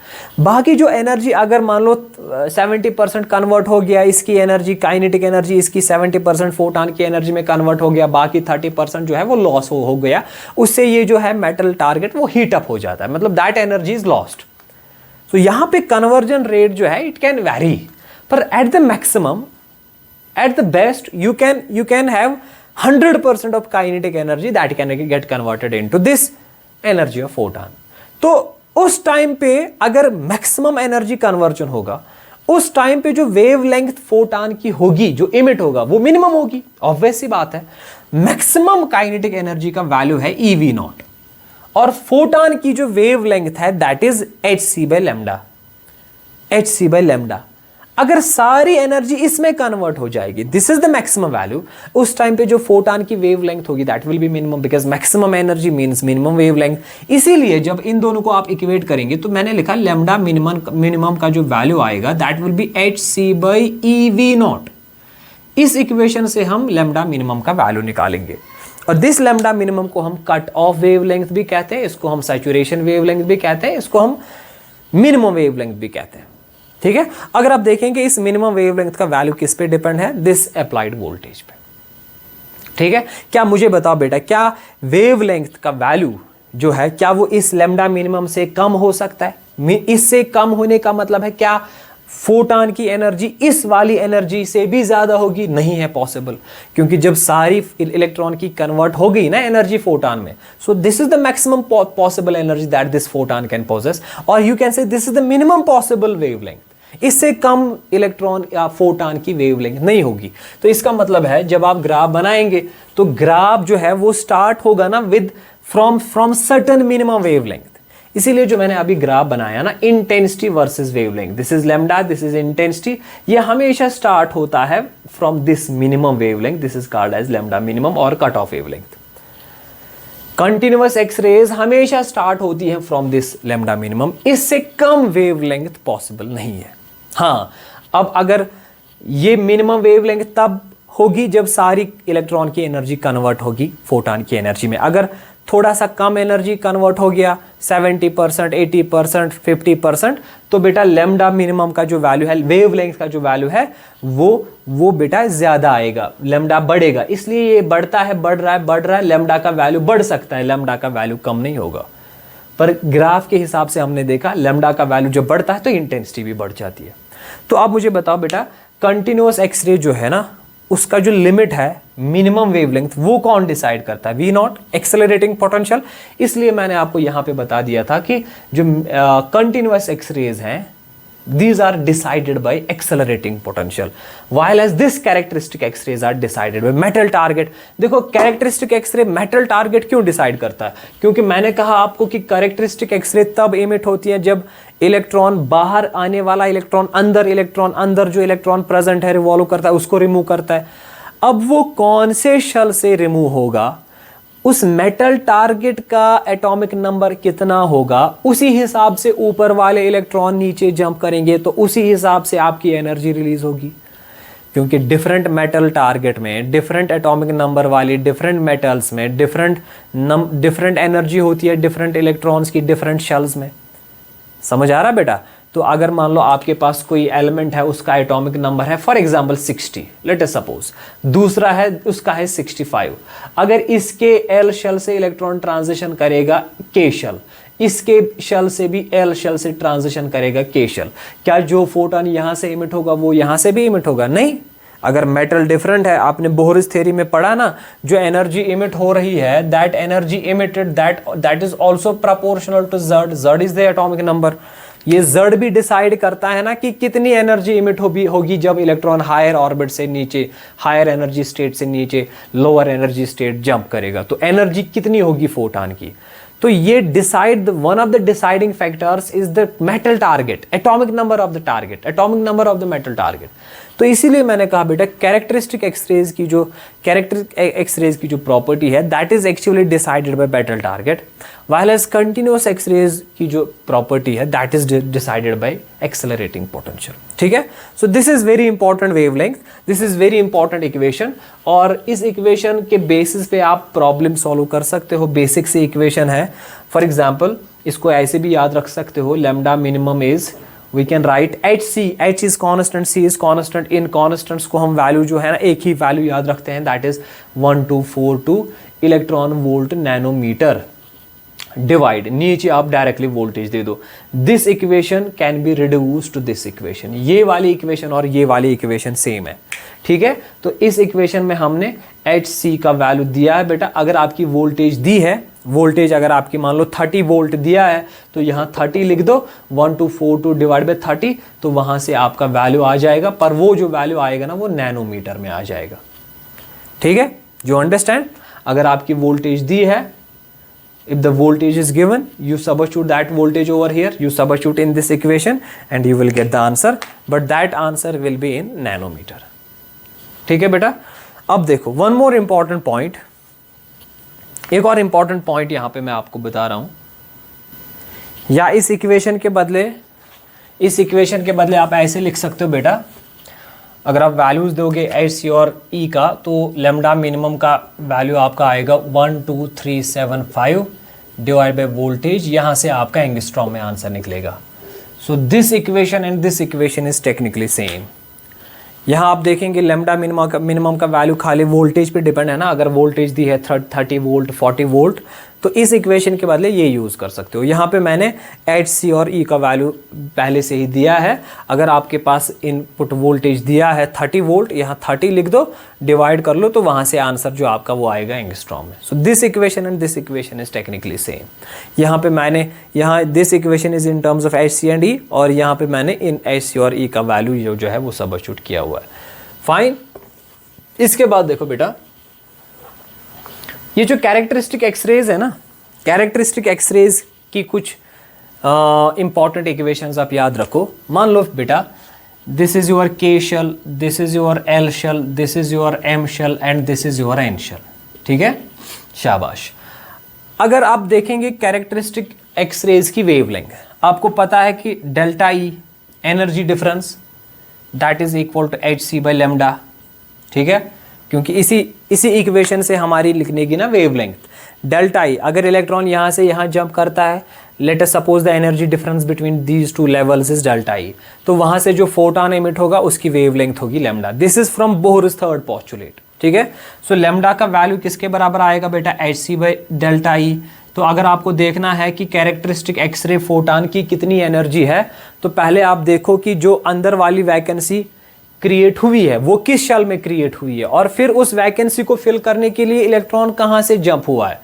बाकी जो एनर्जी अगर मान लो 70% कन्वर्ट हो गया, इसकी एनर्जी काइनेटिक एनर्जी इसकी 70% फोटॉन की एनर्जी में कन्वर्ट हो गया, बाकी 30% जो है वो लॉस हो गया, उससे ये जो है मेटल टारगेट वो हीट अप हो जाता है, मतलब दैट एनर्जी इज लॉस्ट। तो यहां पे कन्वर्जन रेट जो है इट कैन वैरी, पर at the maximum, at the best, you can have 100% of kinetic energy that can get converted into this energy of photon। तो उस टाइम पे अगर मैक्सिमम एनर्जी कन्वर्जन होगा, उस टाइम पे जो वेव लेंथ फोटॉन की होगी, जो इमिट होगा, वो मिनिमम होगी, ऑब्वियस सी बात है। मैक्सिमम काइनेटिक एनर्जी का वैल्यू है EV नॉट, और फोटॉन की जो वेव लेंथ है that is hc by lambda, hc by lambda। अगर सारी एनर्जी इसमें कन्वर्ट हो जाएगी, this is the maximum value, उस टाइम पे जो फोटॉन की वेव लेंथ होगी that will B minimum, because maximum energy means minimum wave length. इसीलिए जब इन दोनों को आप इक्वेट करेंगे तो मैंने लिखा लैम्डा मिनिमम का जो वैल्यू आएगा that will B hc by EV not. इस इक्वेशन से हम लैम्डा मिनिमम का वैल्यू निकालेंगे, और दिस लैम्डा मिनिमम को हम कट ऑफ वेव लेंथ भी कहते हैं, इसको हम सैचुरेशन वेव लेंथ भी कहते हैं, इसको हम मिनिमम वेव लेंथ भी कहते हैं। ठीक है, अगर आप देखेंगे इस मिनिमम वेवलेंथ का वैल्यू किस पे डिपेंड है, दिस अप्लाइड वोल्टेज पे। ठीक है, क्या मुझे बताओ बेटा, क्या वेवलेंथ का वैल्यू जो है क्या वो इस लैम्डा मिनिमम से कम हो सकता है? इससे कम होने का मतलब है क्या फोटॉन की एनर्जी इस वाली एनर्जी से भी ज्यादा होगी? नहीं है पॉसिबल, क्योंकि जब सारी इलेक्ट्रॉन की कन्वर्ट हो गई ना एनर्जी फोटॉन में, so this is the maximum possible energy that this photon can possess, और you can say this is the minimum possible wavelength. इससे कम इलेक्ट्रॉन या फोटॉन की वेवलेंथ नहीं होगी। तो इसका मतलब है जब आप ग्राफ बनाएंगे तो ग्राफ जो है वो स्टार्ट होगा ना with from certain minimum wavelength. इसीलिए जो मैंने अभी ग्राफ बनाया ना, intensity versus wavelength, this is lambda, this is intensity, ये हमेशा स्टार्ट होता है from this minimum wavelength, this is called as lambda minimum और cut off wavelength. Continuous x-rays हमेशा स्टार्ट होती है फ्रॉम दिस लैम्डा मिनिमम, इससे कम वेवलेंथ पॉसिबल नहीं है। हाँ, अब अगर ये मिनिमम वेवलेंथ तब होगी जब सारी इलेक्ट्रॉन की एनर्जी कन्वर्ट होगी फोटॉन की एनर्जी में। अगर थोड़ा सा कम एनर्जी कन्वर्ट हो गया 70%, 80%, 50%, तो बेटा लैम्डा मिनिमम का जो वैल्यू है, वेवलेंथ का जो वैल्यू है वो बेटा ज्यादा आएगा, लैम्डा बढ़ेगा। इसलिए ये बढ़ता है, बढ़ रहा है, लैम्डा का वैल्यू बढ़ सकता है, लैम्डा का वैल्यू कम नहीं होगा। पर ग्राफ के हिसाब से हमने देखा लैम्डा का वैल्यू जब बढ़ता है तो इंटेंसिटी भी बढ़ जाती है। तो अब मुझे बताओ बेटा, कंटिन्यूअस एक्सरे जो है ना, उसका जो लिमिट है मिनिमम वेवलेंथ, वो कौन डिसाइड करता है? V naught, accelerating potential. इसलिए मैंने आपको यहां पे बता दिया था कि जो कंटिन्यूअस एक्सरेज हैं, these are decided by accelerating potential, while as this characteristic x-rays are decided by metal target। देखो characteristic x-ray metal target क्यों डिसाइड करता है? क्योंकि मैंने कहा आपको कि characteristic x-ray तब एमिट होती है जब इलेक्ट्रॉन बाहर आने वाला इलेक्ट्रॉन अंदर जो इलेक्ट्रॉन प्रेजेंट है रिवॉल्व करता है, उसको रिमूव करता है। अब वो कौन से शल से रिमूव होगा, उस मेटल टारगेट का एटॉमिक नंबर कितना होगा, उसी हिसाब से ऊपर वाले इलेक्ट्रॉन नीचे जंप करेंगे, तो उसी हिसाब से आपकी एनर्जी रिलीज होगी। क्योंकि डिफरेंट मेटल टारगेट में डिफरेंट एटॉमिक नंबर वाली डिफरेंट मेटल्स में डिफरेंट एनर्जी होती है, डिफरेंट इलेक्ट्रॉन्स की डिफरेंट शेल्स में। समझ आ रहा बेटा? तो अगर मान लो आपके पास कोई एलिमेंट है, उसका एटॉमिक नंबर है for example 60, late us suppose, दूसरा है उसका है 65। अगर इसके एल शेल से इलेक्ट्रॉन ट्रांजिशन करेगा के शेल, इसके शेल से भी एल शेल से ट्रांजिशन करेगा के शेल, क्या जो फोटॉन यहां से इमिट होगा वो यहां से भी इमिट होगा? नहीं। अगर मेटल डिफरेंट है, आपने बोहरिस थ्योरी में पढ़ा ना, जो एनर्जी इमिट हो रही है that energy emitted that is also proportional to z is the atomic number. ये z भी डिसाइड करता है ना कि कितनी एनर्जी इमिट होगी जब इलेक्ट्रॉन हायर ऑर्बिट से नीचे, हायर एनर्जी स्टेट से नीचे लोअर एनर्जी स्टेट जंप करेगा, तो एनर्जी कितनी होगी फोटॉन की। तो ये decide one of the deciding factors is the metal target, atomic number of the target, atomic number of the metal target. तो इसीलिए मैंने कहा बेटा कैरेक्टरिस्टिक एक्सरेज की जो प्रॉपर्टी है that is actually decided by metal target, while as continuous X rays की जो प्रॉपर्टी है that is decided by accelerating potential. ठीक है, so this is very important wavelength, this is very important equation, और इस इक्वेशन के बेसिस पे आप प्रॉब्लम सॉल्व कर सकते हो। बेसिक सी इक्वेशन है, फॉर एग्जाम्पल इसको ऐसे भी याद रख सकते हो, lambda minimum is we can write hc, h is constant, c is constant। In constants को हम वैल्यू जो है ना एक ही वैल्यू याद रखते हैं, that is 1242 electron volt nanometer divide, नीचे आप डायरेक्टली वोल्टेज दे दो। This equation can be reduced to this equation, ये वाली इक्वेशन और ये वाली इक्वेशन सेम है। ठीक है, तो इस इक्वेशन में हमने hc का वैल्यू दिया है बेटा। अगर आपकी वोल्टेज दी है, वोल्टेज अगर आपकी मान लो 30 वोल्ट दिया है तो यहाँ 30 लिख दो, 1242 डिवाइड बाय 30, तो वहां से आपका वैल्यू आ जाएगा, पर वो जो वैल्यू आएगा ना वो नैनोमीटर में आ जाएगा। ठीक है, जो अंडरस्टैंड, अगर आपकी वोल्टेज दी है, if the voltage is given, you substitute that voltage over here, you substitute in this equation and you will get the answer, but that answer will be in nanometer। ठीक है बेटा, अब देखो one more important point, एक और इंपॉर्टेंट पॉइंट यहां पे मैं आपको बता रहा हूं, या इस इक्वेशन के बदले आप ऐसे लिख सकते हो बेटा, अगर आप वैल्यूज दोगे एच और ई का, तो लैम्डा मिनिमम का वैल्यू आपका आएगा 12375 डिवाइड बाय वोल्टेज, यहां से आपका एंगस्ट्रॉम में आंसर निकलेगा। सो this equation and this equation is technically same. यहाँ आप देखेंगे लैम्डा मिनिमम का वैल्यू खाली वोल्टेज पे डिपेंड है ना, अगर वोल्टेज दी है 30 वोल्ट 40 वोल्ट, तो इस इक्वेशन के बदले ये यूज़ कर सकते हो। यहाँ पे मैंने एच सी और ई का वैल्यू पहले से ही दिया है। अगर आपके पास इनपुट वोल्टेज दिया है 30 वोल्ट, यहाँ 30 लिख दो, डिवाइड कर लो, तो वहाँ से आंसर जो आपका वो आएगा एंगस्ट्रॉम में। So this equation and this equation is technically same. यहाँ पे मैंने this equation is in terms of H C and E, और यहाँ पे मैंने इन एच सी और ई का वैल्यू जो है वो सबस्टिट्यूट किया हुआ है। फाइन, इसके बाद देखो बेटा, ये जो कैरेक्टरिस्टिक एक्सरेज है ना, कैरेक्टरिस्टिक एक्सरेज की कुछ इंपॉर्टेंट इक्वेशंस आप याद रखो। मान लो बेटा, this is your K shell, this is your L shell, this is your M shell and this is your N shell. ठीक है, शाबाश। अगर आप देखेंगे कैरेक्टरिस्टिक एक्सरेज की वेवलेंथ, आपको पता है कि delta E energy difference that is equal to h c by lambda. ठीक है, क्योंकि इसी इक्वेशन से हमारी लिखने की ना वेवलेंथ डेल्टा ई, अगर इलेक्ट्रॉन यहाँ से यहाँ जंप करता है, let us suppose the energy difference between these two levels is delta E, तो वहाँ से जो फोटॉन एमिट होगा उसकी वेवलेंथ होगी lambda. This is from Bohr's third postulate. ठीक है, सो लैम्डा का वैल्यू किसके बराबर आएगा बेटा, h c by delta E. तो अगर आपको देखना है कि कैरेक्टरिस्टिक एक्सरे फोटॉन की कितनी एनर्जी है, तो पहले आप देखो कि जो अंदर वाली वैकेंसी क्रिएट हुई है वो किस शेल में क्रिएट हुई है, और फिर उस वैकेंसी को फिल करने के लिए इलेक्ट्रॉन कहाँ से जंप हुआ है।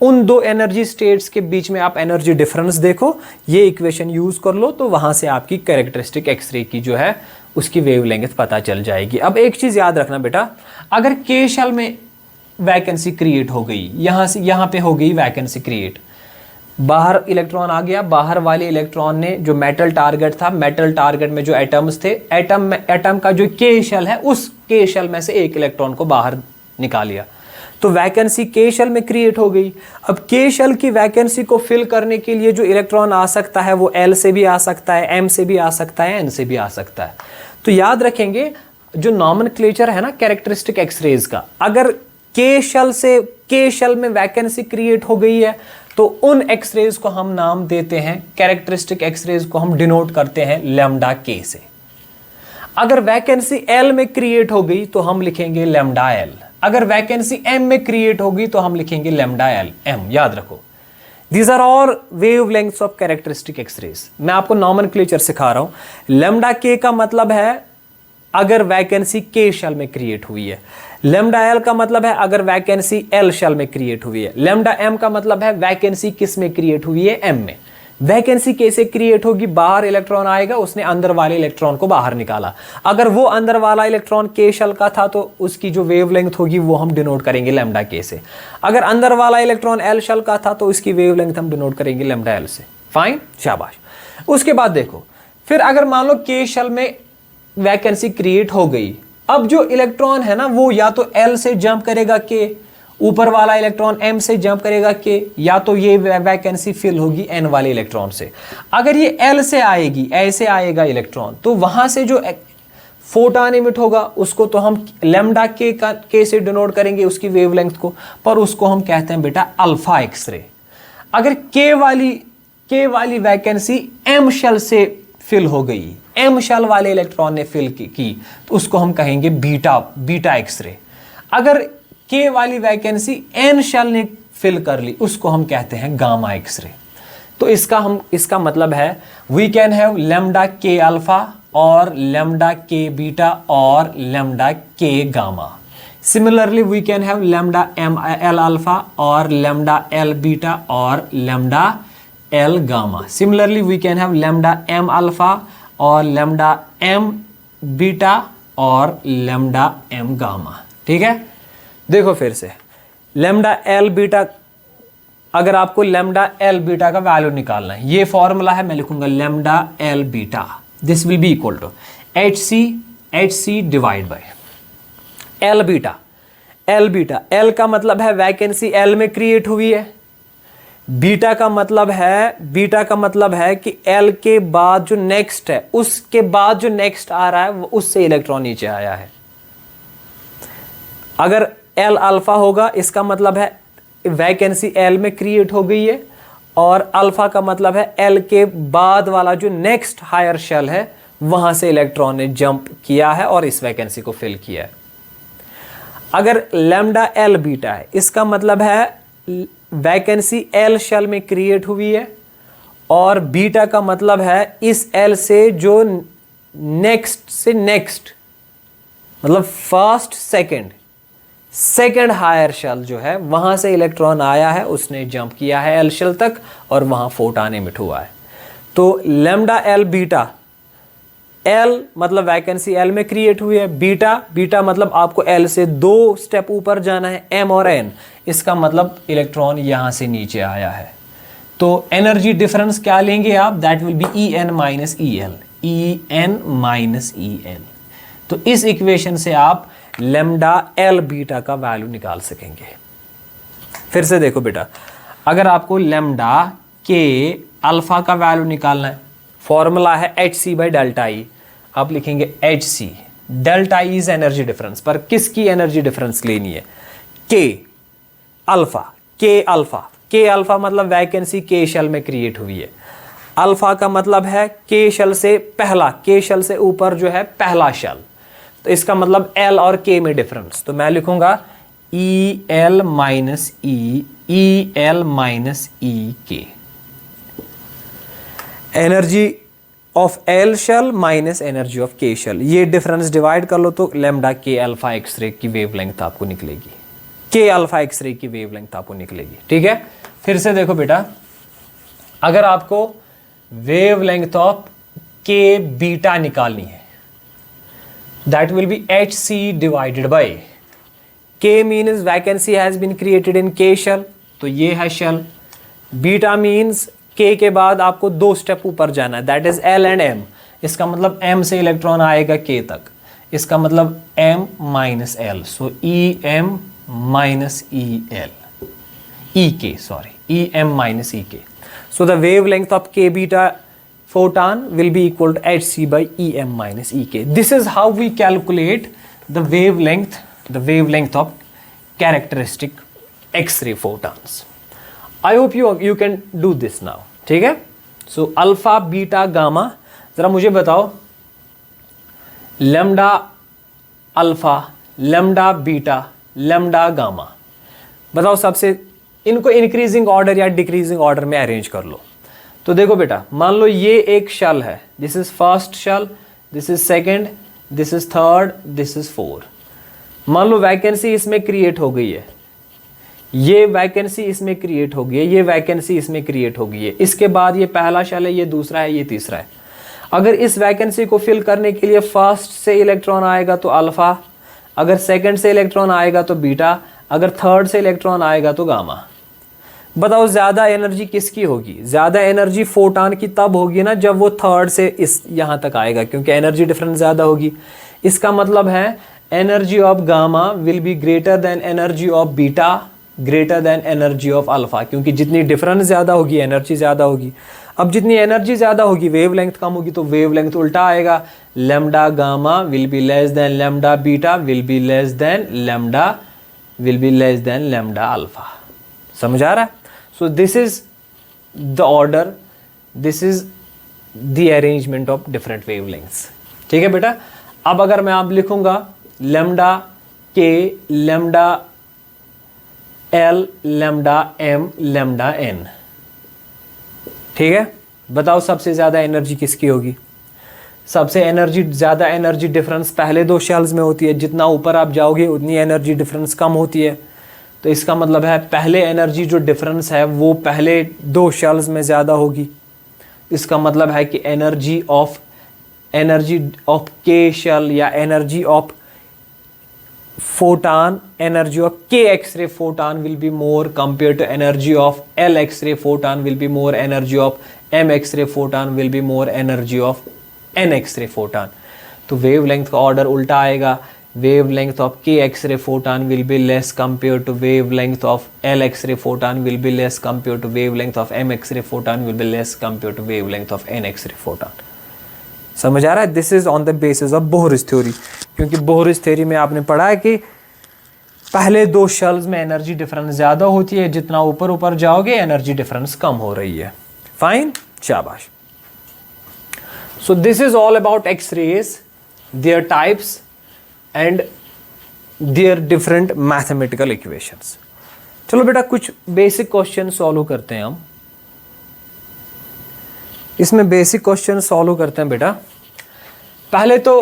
उन दो एनर्जी स्टेट्स के बीच में आप एनर्जी डिफरेंस देखो, ये इक्वेशन यूज कर लो, तो वहां से आपकी कैरेक्टरिस्टिक एक्सरे की जो है उसकी वेवलेंथ पता चल जाएगी। अब एक चीज याद रखना बेटा, अगर के शेल में वैकेंसी क्रिएट हो गई, यहां से यहां पे हो गई वैकेंसी क्रिएट, बाहर इलेक्ट्रॉन आ गया, बाहर वाले इलेक्ट्रॉन ने जो मेटल टारगेट था, मेटल टारगेट में जो एटम्स थे, एटम का जो के शेल है, उस के शेल में से एक इलेक्ट्रॉन को बाहर निकाल लिया, तो वैकेंसी के शेल में क्रिएट हो गई। अब के शेल की वैकेंसी को फिल करने के लिए जो इलेक्ट्रॉन आ सकता है वो एल से भी आ सकता है, एम से भी आ सकता है, एन से भी आ सकता है। तो याद रखेंगे जो नॉमेनक्लेचर है ना कैरेक्टरिस्टिक एक्सरेज का, अगर के शेल में वैकेंसी क्रिएट हो गई है तो उन एक्सरेज को हम नाम देते हैं, कैरेक्टरिस्टिक एक्सरेज को हम डिनोट करते हैं लैम्डा के से। अगर वैकेंसी एल में क्रिएट हो गई तो हम लिखेंगे लैम्डा एल, अगर वैकेंसी एम में क्रिएट होगी तो हम लिखेंगे लैम्डा एल एम। याद रखो, these are all wavelengths of characteristic X rays. मैं आपको नॉमेनक्लेचर सिखा रहा हूं। लैम्डा के का मतलब है अगर वैकेंसी के शेल में क्रिएट हुई है, लैम्डा एल का मतलब है अगर वैकेंसी एल शेल में क्रिएट हुई है, लैम्डा एम का मतलब है वैकेंसी किस में क्रिएट हुई है, एम में। वैकेंसी कैसे क्रिएट होगी, बाहर इलेक्ट्रॉन आएगा, उसने अंदर वाले इलेक्ट्रॉन को बाहर निकाला। अगर वो अंदर वाला इलेक्ट्रॉन के शेल का था तो उसकी जो वेवलेंथ होगी वो हम डिनोट करेंगे लैम्डा के से। अगर अंदर वाला इलेक्ट्रॉन एल शेल का था तो उसकी वेवलेंथ हम डिनोट करेंगे लैम्डा एल से। फाइन, शाबाश। उसके बाद देखो, फिर अगर मान लो के शेल में वैकेंसी क्रिएट हो गई, अब जो इलेक्ट्रॉन है ना वो या तो एल से जंप करेगा के, ऊपर वाला इलेक्ट्रॉन m से जंप करेगा के, या तो ये वैकेंसी फिल होगी n वाले इलेक्ट्रॉन से। अगर ये l से आएगी, ऐसे आएगा इलेक्ट्रॉन, तो वहां से जो फोटॉन इमिट होगा उसको तो हम लैम्डा के से डिनोट करेंगे उसकी वेवलेंथ को, पर उसको हम कहते हैं बेटा अल्फा एक्सरे। अगर के वाली वैकेंसी m शेल से फिल हो गई, m शेल वाले इलेक्ट्रॉन ने फिल की तो उसको हम कहेंगे बीटा एक्सरे। अगर के वाली वैकेंसी n शेल ने फिल कर ली उसको हम कहते हैं गामा एक्सरे। तो इसका मतलब है we can have lambda K alpha और लैम्डा के बीटा और lambda K gamma. Similarly we can have lambda L alpha और लैम्डा एल बीटा और lambda L gamma. Similarly we can have lambda M alpha और लैम्डा एम बीटा और लैम्डा एम गामा। ठीक है, देखो फिर से लैम्डा एल बीटा, अगर आपको लैम्डा एल बीटा का वैल्यू निकालना है, ये फॉर्मूला है, मैं लिखूंगा lambda L beta, this will be equal to h c divide by L beta. L beta, L का मतलब है वैकेंसी एल में क्रिएट हुई है, बीटा का मतलब है कि एल के बाद जो नेक्स्ट है, उसके बाद जो नेक्स्ट आ रहा है उससे इलेक्ट्रॉन नीचे आया है। अगर एल अल्फा होगा इसका मतलब है वैकेंसी एल में क्रिएट हो गई है, और अल्फा का मतलब है एल के बाद वाला जो नेक्स्ट हायर शेल है वहां से इलेक्ट्रॉन ने जंप किया है और इस वैकेंसी को फिल किया है। अगर लैम्डा एल बीटा है इसका मतलब है वैकेंसी एल शेल में क्रिएट हुई है, और बीटा का मतलब है इस एल से जो नेक्स्ट मतलब फर्स्ट सेकंड हायर शेल जो है वहां से इलेक्ट्रॉन आया है, उसने जंप किया है एल शेल तक और वहां फोटॉन एमिट हुआ है। तो लैम्डा एल बीटा, एल मतलब वैकेंसी एल में क्रिएट हुई है, बीटा मतलब आपको एल से 2 स्टेप ऊपर जाना है, एम और एन, इसका मतलब इलेक्ट्रॉन यहां से नीचे आया है। तो एनर्जी डिफरेंस क्या लेंगे आप, that will be E N minus E L. तो इस इक्वेशन से आप लैम्डा एल बीटा का वैल्यू निकाल सकेंगे। फिर से देखो बेटा, अगर आपको लैम्डा के अल्फा का वैल्यू निकालना है, फॉर्मूला है h c by delta E, आप लिखेंगे h c, delta E is energy difference, पर किसकी एनर्जी डिफरेंस लेनी है, के अल्फा मतलब वैकेंसी के शेल में क्रिएट हुई है, अल्फा का मतलब है के शेल से ऊपर जो है पहला शेल, तो इसका मतलब एल और के में डिफरेंस, तो मैं लिखूंगा E L minus E K, energy of L shell minus energy of K shell, ये डिफरेंस डिवाइड कर लो तो लैम्डा के अल्फा एक्सरे की वेवलेंथ आपको निकलेगी, के अल्फा एक्सरे की वेवलेंथ आपको निकलेगी। ठीक है, फिर से देखो बेटा, अगर आपको वेवलेंथ ऑफ के बीटा निकालनी है, that will be hc divided by k means vacancy has been created in k shell, तो ये है शेल, बीटा मीन्स k के बाद आपको 2 स्टेप ऊपर जाना है, that is l and m, इसका मतलब m से इलेक्ट्रॉन आएगा k तक, इसका मतलब m minus l, so em minus em minus ek, so the wavelength of k beta photon will be equal to hc by em minus ek. This is how we calculate the wavelength of characteristic X-ray photons. I hope you can do this now. ठीक है, so अल्फा बीटा गामा, जरा मुझे बताओ lambda alpha, lambda beta, lambda gamma, बताओ सबसे, इनको इंक्रीजिंग ऑर्डर या डिक्रीजिंग ऑर्डर में अरेंज कर लो। तो देखो बेटा, मान लो ये एक शेल है, this is first shell, this is second, this is third, this is 4। मान लो वैकेंसी इसमें क्रिएट हो गई है, ये वैकेंसी इसमें क्रिएट होगी है, ये वैकेंसी इसमें क्रिएट होगी है, इसके बाद ये पहला शेल है, ये दूसरा है, ये तीसरा है। अगर इस वैकेंसी को फिल करने के लिए फर्स्ट से इलेक्ट्रॉन आएगा तो अल्फा, अगर सेकंड से इलेक्ट्रॉन आएगा तो बीटा, अगर थर्ड से इलेक्ट्रॉन आएगा तो गामा। बताओ ज़्यादा एनर्जी किसकी होगी? ज़्यादा एनर्जी फोटॉन की तब होगी ना जब वो थर्ड से इस यहाँ तक आएगा, क्योंकि एनर्जी डिफरेंस ज़्यादा होगी। इसका मतलब है energy of gamma will be greater than energy of beta greater than energy of alpha, क्योंकि जितनी डिफरेंस ज़्यादा होगी एनर्जी ज़्यादा होगी। अब जितनी एनर्जी ज़्यादा होगी वेवलेंथ कम होगी, तो वेवलेंथ उल्टा आएगा, lambda gamma will be less than lambda beta will be less than lambda alpha. समझ आ रहा है? So this is the order, this is the arrangement of different wavelengths. ठीक है बेटा। अब अगर मैं आप लिखूंगा lambda K, lambda L, lambda M, lambda N, ठीक है। बताओ सबसे ज़्यादा एनर्जी किसकी होगी? सबसे ज़्यादा एनर्जी डिफरेंस पहले दो शेल्स में होती है, जितना ऊपर आप जाओगे उतनी एनर्जी डिफरेंस कम होती है। तो इसका मतलब है पहले एनर्जी जो डिफरेंस है वो पहले दो शेल्स में ज़्यादा होगी। इसका मतलब है कि एनर्जी ऑफ के शेल या energy of photon, energy of K X-ray photon will be more compared to energy of L X-ray photon will be more, energy of M X-ray photon will be more, energy of N X-ray photon। तो wavelength का order उल्टा आएगा, wavelength of K X-ray photon will be less compared to wavelength of L X-ray photon will be less compared to wavelength of M X-ray photon will be less compared to wavelength of N X-ray photon। समझ आ रहा है? This is on the basis of Bohr's theory, क्योंकि बोहरिस थ्योरी में आपने पढ़ा है कि पहले दो शेल्स में एनर्जी डिफरेंस ज़्यादा होती है, जितना ऊपर ऊपर जाओगे एनर्जी डिफरेंस कम हो रही है। फाइन, शाबाश। So this is all about X rays, their types and their different mathematical equations. चलो बेटा कुछ बेसिक क्वेश्चन सॉल्व करते हैं हम। इसमें बेसिक क्वेश्चन सॉल्व करते हैं बेटा। पहले तो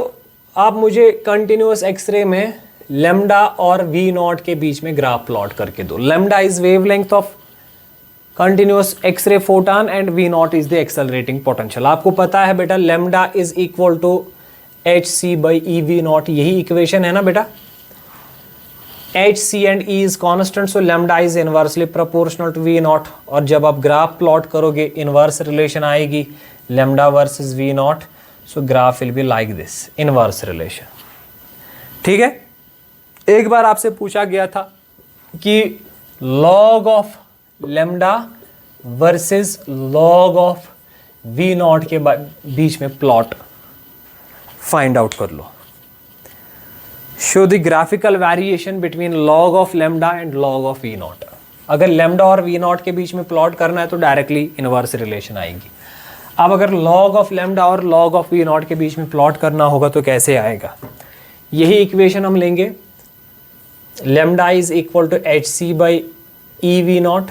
आप मुझे कंटिन्यूअस एक्सरे में लैम्डा और वी नॉट के बीच में ग्राफ प्लॉट करके दो। Lambda is wavelength of continuous X ray photon and V naught is the accelerating potential. आपको पता है बेटा lambda is equal to hc/e/v naught, यही इक्वेशन है ना बेटा। hc and e is constant, so lambda is inversely proportional to v not. और जब आप ग्राफ प्लॉट करोगे इनवर्स रिलेशन आएगी, lambda versus v not, so graph will be like this, inverse relation. ठीक है। एक बार आपसे पूछा गया था कि log of lambda versus log of v not के बीच में प्लॉट फाइंड आउट कर लो। Show the graphical variation between log of lambda and log of v naught। अगर lambda और v naught के बीच में प्लॉट करना है तो डायरेक्टली इनवर्स रिलेशन आएगी। अब अगर log of lambda और log of v naught के बीच में प्लॉट करना होगा तो कैसे आएगा? यही इक्वेशन हम लेंगे, lambda is equal to hc/e/v naught,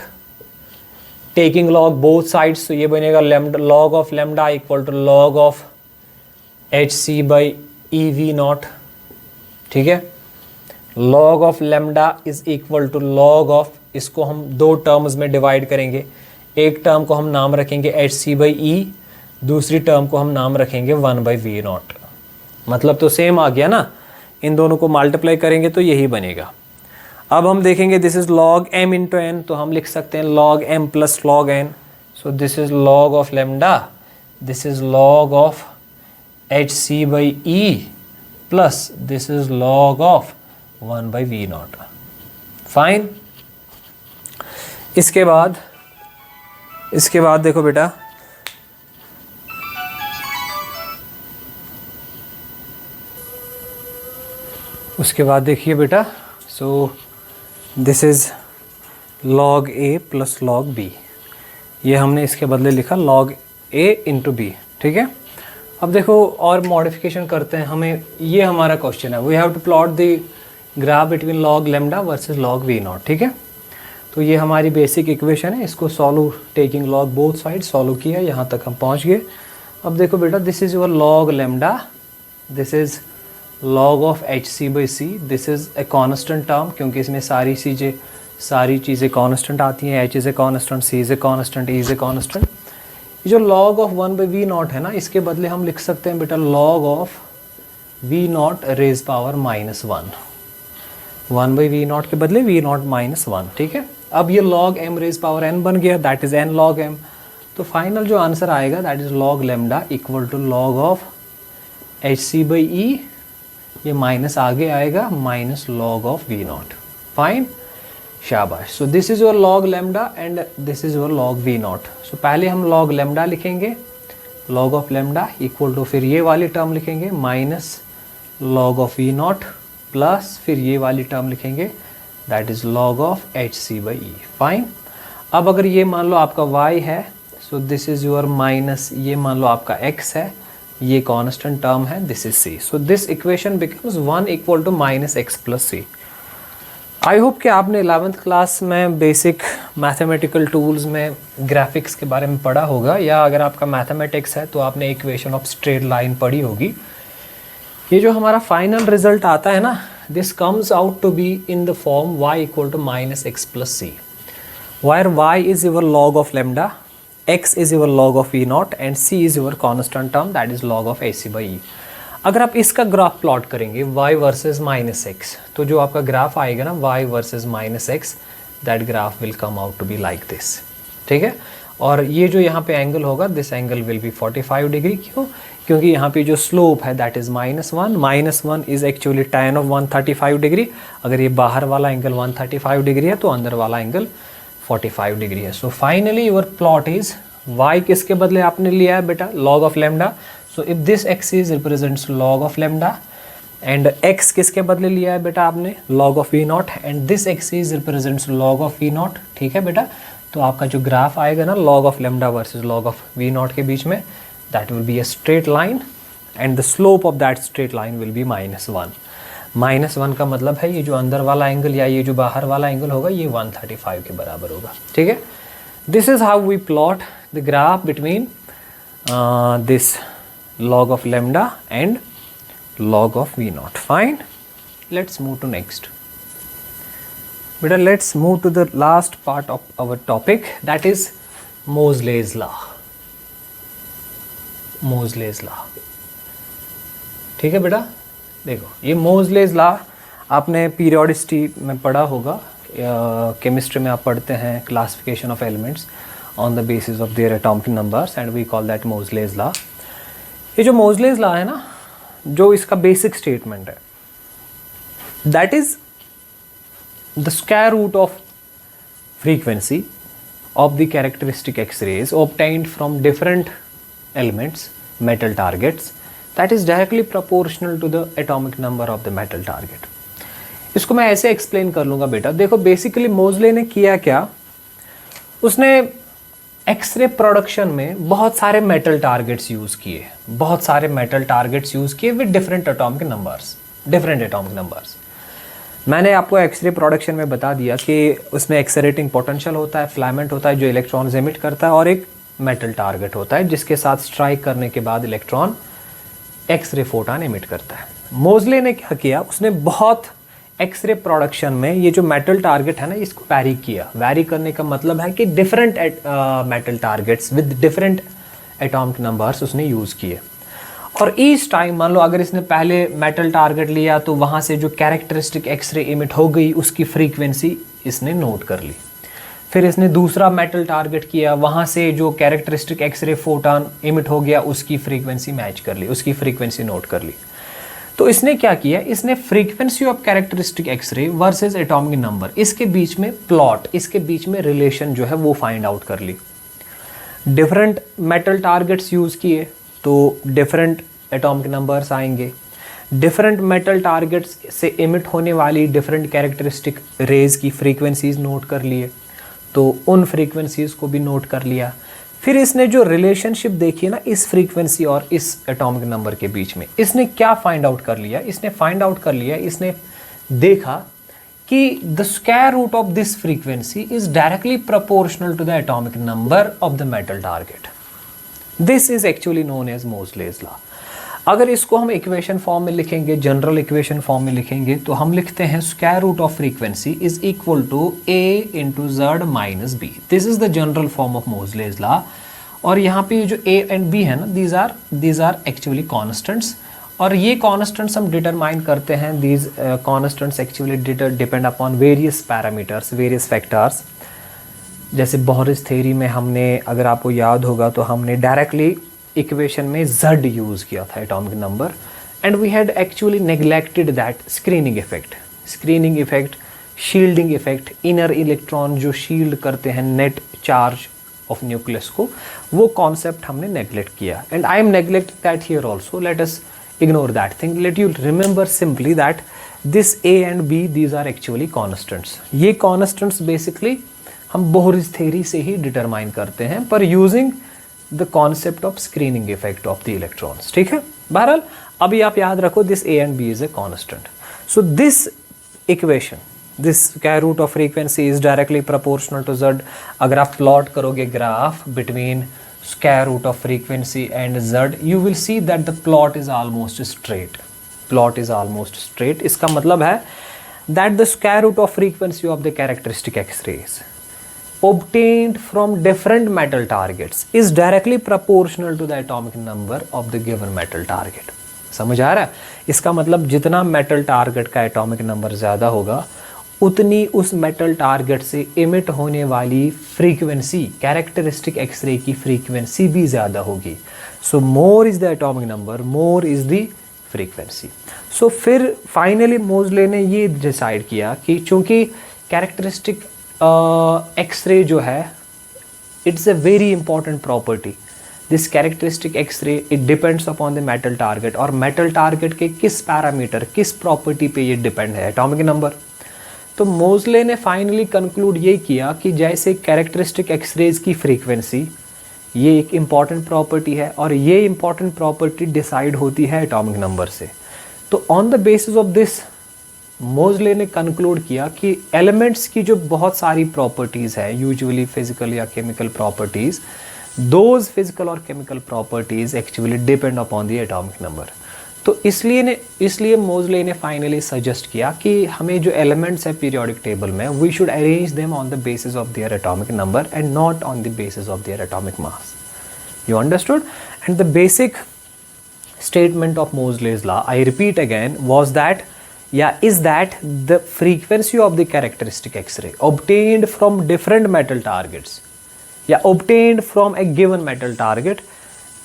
taking log both sides, तो ये बनेगा log of lambda equal to log of hc/e/v naught। ठीक है। log of lambda is equal to log of, इसको हम दो टर्म्स में डिवाइड करेंगे। एक टर्म को हम नाम रखेंगे hc/e, दूसरी टर्म को हम नाम रखेंगे 1/v नॉट। मतलब तो सेम आ गया ना, इन दोनों को मल्टीप्लाई करेंगे तो यही बनेगा। अब हम देखेंगे this is log m into n, तो हम लिख सकते हैं log m plus log n। So this is log of lambda, this is log of hc/e plus this is log of 1/v naught. Fine. इसके बाद देखो बेटा, उसके बाद देखिए बेटा, so this is log a plus log b, ये हमने इसके बदले लिखा log a इंटू b। ठीक है। अब देखो और मॉडिफिकेशन करते हैं, हमें ये हमारा क्वेश्चन है, we have to plot the graph between log lambda versus log v naught. ठीक है। तो ये हमारी बेसिक इक्वेशन है, इसको solve taking log both side solve किया, यहाँ तक हम पहुँच गए। अब देखो बेटा, this is your log lambda, this is log of hc/c, this is a constant term क्योंकि इसमें सारी चीज़ें सारी चीज़ें कांस्टेंट आती हैं, h is a constant, c is a constant, e is a constant. ये जो log ऑफ 1/v0 है ना, इसके बदले हम लिख सकते हैं बेटा log of v0 raise power -1, 1/v0 के बदले v0 -1, ठीक है। अब ये log m raise power n बन गया, that is n log m। तो फाइनल जो आंसर आएगा that is log lambda equal to log of hc/e, ये माइनस आगे आएगा minus log of v0। Fine, शाबाश। So this is your log lambda and this is your log v0। सो पहले हम log लैम्डा लिखेंगे, log of lambda equal to फिर ये वाली टर्म लिखेंगे minus log of v0 plus फिर ये वाली टर्म लिखेंगे that is log of hc/e। Fine. अब अगर ये मान लो आपका y है, so this is your minus, ये मान लो आपका x है, ये कांस्टेंट टर्म है, this is c। So this equation becomes 1 equal to minus x plus c. I hope कि आपने 11th क्लास में बेसिक मैथमेटिकल टूल्स में ग्राफिक्स के बारे में पढ़ा होगा, या अगर आपका मैथमेटिक्स है तो आपने इक्वेशन ऑफ स्ट्रेट लाइन पढ़ी होगी। ये जो हमारा फाइनल रिजल्ट आता है ना, this comes out to be in the form y equal to minus x plus c, where y is your log of lambda, x is your log of v0 and c is your constant term that is log of hc/e। अगर आप इसका ग्राफ प्लॉट करेंगे y वर्सेस माइनस एक्स, तो जो आपका ग्राफ आएगा ना y versus minus x, that graph will come out to be like this, ठीक है। और ये जो यहाँ पे एंगल होगा, this angle will be 45 degree. क्यों? क्योंकि यहाँ पे जो स्लोप है that is -1, -1 is actually tan of 135 degree. अगर ये बाहर वाला एंगल 135 डिग्री है तो अंदर वाला एंगल 45 डिग्री है। So finally your plot is y किसके बदले आपने लिया है बेटा, log of lambda. So if this axis represents log of lambda and x किसके बदले लिया है बेटा आपने, log of v0 and this axis represents log of v0, ठीक है बेटा। तो आपका जो ग्राफ आएगा ना log of lambda versus log of v0 के बीच में, that will be a straight line and the slope of that straight line will be -1। -1 का मतलब है ये जो अंदर वाला एंगल या ये जो बाहर वाला एंगल होगा ये 135 के बराबर होगा, ठीक है। This is how we plot the graph between this log of lambda and log of v0। fine, let's move to next beta, let's move to the last part of our topic, that is Moseley's law। Moseley's law, ठीक है बेटा। देखो ये Moseley's law आपने पीरियोडिसिटी में पढ़ा होगा, केमिस्ट्री में आप पढ़ते हैं classification of elements on the basis of their atomic numbers and we call that Moseley's law। ये जो Moseley's law है ना, जो इसका बेसिक स्टेटमेंट है, that is the square root of frequency of the characteristic x-rays obtained from different elements, metal targets, that is directly proportional to the atomic number of the metal target। इसको मैं ऐसे एक्सप्लेन कर लूँगा बेटा। देखो बेसिकली मोज़ले ने किया क्या, उसने एक्सरे प्रोडक्शन में बहुत सारे मेटल टारगेट्स यूज़ किए, बहुत सारे मेटल टारगेट्स यूज़ किए विद डिफरेंट एटॉमिक नंबर्स। मैंने आपको एक्सरे प्रोडक्शन में बता दिया कि उसमें एक्सेलेरेटिंग पोटेंशियल होता है, फिलामेंट होता है जो इलेक्ट्रॉन्स एमिट करता है, और एक मेटल टारगेट होता है जिसके साथ स्ट्राइक करने के बाद इलेक्ट्रॉन एक्सरे फोटॉन एमिट करता है। मोज़ले ने क्या किया, उसने बहुत एक्सरे प्रोडक्शन में ये जो मेटल टारगेट है ना, इसको वैरी किया। वैरी करने का मतलब है कि different metal targets with different atomic numbers उसने यूज़ किए। और ईच टाइम मान लो अगर इसने पहले मेटल टारगेट लिया तो वहाँ से जो कैरेक्टरिस्टिक एक्सरे इमिट हो गई उसकी फ्रीक्वेंसी इसने नोट कर ली। फिर इसने दूसरा मेटल टारगेट किया, वहाँ से जो कैरेक्टरिस्टिक एक्सरे फोटॉन इमिट हो गया उसकी फ्रीक्वेंसी मैच कर ली, उसकी फ्रीक्वेंसी नोट कर ली। तो इसने क्या किया, इसने frequency of characteristic x-ray versus atomic number, इसके बीच में प्लॉट, इसके बीच में रिलेशन जो है वो फाइंड आउट कर ली। डिफरेंट मेटल टारगेट्स यूज़ किए तो डिफरेंट एटॉमिक नंबर्स आएंगे। डिफरेंट मेटल टारगेट्स से इमिट होने वाली डिफरेंट कैरेक्टरिस्टिक रेज की फ्रीक्वेंसीज नोट कर लिए, तो उन फ्रीक्वेंसीज को भी नोट कर लिया। फिर इसने जो रिलेशनशिप देखी ना इस फ्रीक्वेंसी और इस एटॉमिक नंबर के बीच में, इसने क्या फाइंड आउट कर लिया, इसने देखा कि the square root of this frequency is directly proportional to the atomic number of the metal target. This is actually known as Moseley's law. अगर इसको हम इक्वेशन फॉर्म में लिखेंगे, जनरल इक्वेशन फॉर्म में लिखेंगे, तो हम लिखते हैं square root of frequency is equal to a into Z minus B. This is the general form of Moseley's law. और यहाँ पे जो a एंड b है ना, दीज आर एक्चुअली कॉन्स्टेंट्स, और ये कॉन्स्टेंट्स हम डिटरमाइन करते हैं। These constants actually depend upon various parameters, various factors. जैसे बोहरिस थ्योरी में हमने, अगर आपको याद होगा, तो हमने डायरेक्टली इक्वेशन में z यूज़ किया था, atomic number, and we had actually neglected that screening effect, shielding effect, inner electron जो शील्ड करते हैं नेट चार्ज ऑफ न्यूक्लियस को, वो कॉन्सेप्ट हमने नेग्लेक्ट किया। And I am neglect that here also, let us ignore that thing. Let you remember simply that this a and b, these are actually constants. ये constants basically हम बोहरिस थ्योरी से ही डिटरमाइन करते हैं, पर using the concept of screening effect of the electrons. ठीक है, बहरहाल अभी आप याद रखो this a and b is a constant. So this equation, this square root of frequency is directly proportional to z. अगर आप प्लॉट करोगे graph between square root of frequency and z, you will see that the plot is almost straight. इसका मतलब है that the square root of frequency of the characteristic X-rays obtained from different metal targets is directly proportional to the atomic number of the given metal target. समझ आ रहा है? इसका मतलब जितना मेटल टारगेट का एटॉमिक नंबर ज़्यादा होगा, उतनी उस मेटल टारगेट से इमिट होने वाली फ्रीक्वेंसी, कैरेक्टरिस्टिक एक्सरे की फ्रीक्वेंसी भी ज़्यादा होगी। So more is the atomic number, more is the frequency. So फिर फाइनली मोजले ने ये डिसाइड किया कि चूँकि कैरेक्टरिस्टिक एक्सरे जो है, it's a very important property. This characteristic x-ray it depends upon the metal target, और मेटल टारगेट के किस पैरामीटर, किस प्रॉपर्टी पे ये डिपेंड है, एटॉमिक नंबर। तो मोजले ने फाइनली कंक्लूड ये किया कि जैसे कैरेक्टरिस्टिक एक्सरेज की फ्रीक्वेंसी, ये एक इम्पॉर्टेंट प्रॉपर्टी है, और ये इम्पॉर्टेंट प्रॉपर्टी डिसाइड होती है एटॉमिक नंबर से। तो on the basis of this मोजले ने कंक्लूड किया कि एलिमेंट्स की जो बहुत सारी प्रॉपर्टीज़ है, यूजुअली फिजिकल या केमिकल प्रॉपर्टीज़, दोज फिजिकल और chemical properties actually depend upon the atomic number. तो इसलिए मोजले ने फाइनली सजेस्ट किया कि हमें जो एलिमेंट्स है पीरियोडिक टेबल में, we should arrange them on the basis of their atomic number and not on the basis of their atomic mass. You understood? And the basic statement of Moseley's law, I repeat again, was that, is that the frequency of the characteristic X-ray obtained from different metal targets, obtained from a given metal target,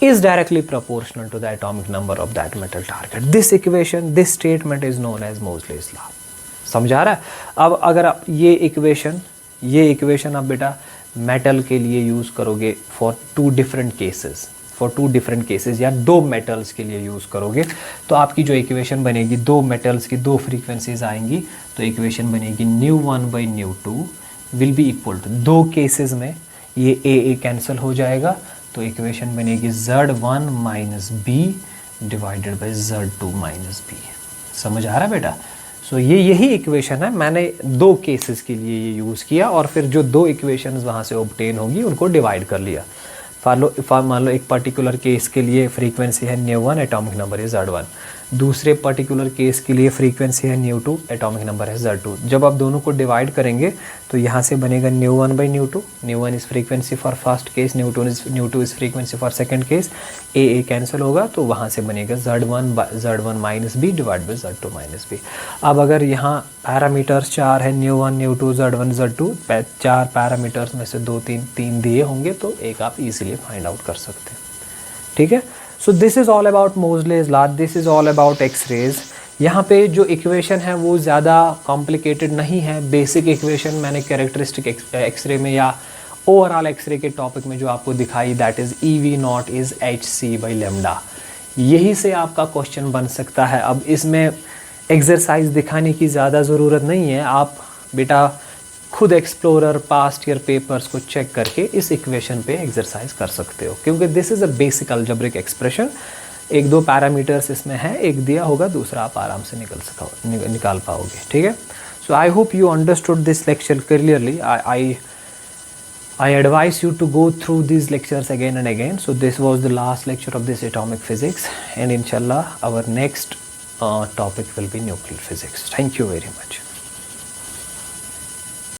is directly proportional to the atomic number of that metal target. This equation, this statement is known as Moseley's law. समझा रहा है? अब अगर आप ये इक्वेशन आप बेटा मेटल के लिए यूज़ करोगे फॉर टू डिफरेंट केसेस, या दो मेटल्स के लिए यूज़ करोगे, तो आपकी जो इक्वेशन बनेगी, दो मेटल्स की दो फ्रीक्वेंसीज आएंगी, तो इक्वेशन बनेगी μ1/μ2 विल बी इक्वल टू, दो केसेस में ये a कैंसिल हो जाएगा, तो इक्वेशन बनेगी Z1 minus b divided by Z2 minus b. समझ आ रहा है बेटा? सो यही इक्वेशन है, मैंने दो केसेस के लिए ये यूज़ किया, और फिर जो दो इक्वेशंस वहाँ से ऑब्टेन होगी उनको डिवाइड कर लिया। मान लो एक पर्टिकुलर केस के लिए फ्रीक्वेंसी है μ1, एटॉमिक नंबर है Z1, दूसरे पर्टिकुलर केस के लिए फ्रीक्वेंसी है μ2, एटॉमिक नंबर है Z2। जब आप दोनों को डिवाइड करेंगे तो यहाँ से बनेगा μ1/μ2, μ1 is frequency for first case, μ2 is frequency for second case, a cancel होगा, तो वहाँ से बनेगा Z1 minus B divide by Z2 minus B. अब अगर यहाँ पैरामीटर्स 4 है, μ1, μ2, Z1, Z2, 4 पैरामीटर्स में से 2-3 दिए होंगे, तो एक आप इजीली फाइंड आउट कर सकते हैं। ठीक है? So this is all about Moseley's law, this is all about x-rays. यहाँ पे जो इक्वेशन है वो ज़्यादा कॉम्प्लिकेटेड नहीं है, बेसिक इक्वेशन मैंने कैरेक्टरिस्टिक एक्सरे में या ओवरऑल एक्सरे के टॉपिक में जो आपको दिखाई, that is EV0 is hc/λ। यही से आपका क्वेश्चन बन सकता है। अब इसमें एक्सरसाइज दिखाने की ज़्यादा ज़रूरत नहीं है, आप बेटा खुद एक्सप्लोरर पास्ट ईयर पेपर्स को चेक करके इस इक्वेशन पे एक्सरसाइज कर सकते हो, क्योंकि this is a basic algebraic expression. एक दो पैरामीटर्स इसमें है, एक दिया होगा, दूसरा आप आराम से निकाल पाओगे। ठीक है? So I hope you understood this lecture clearly. I advise you to go through these lectures again and again. So this was the last lecture of this atomic physics, and inshallah our next topic will be nuclear physics. Thank you very much.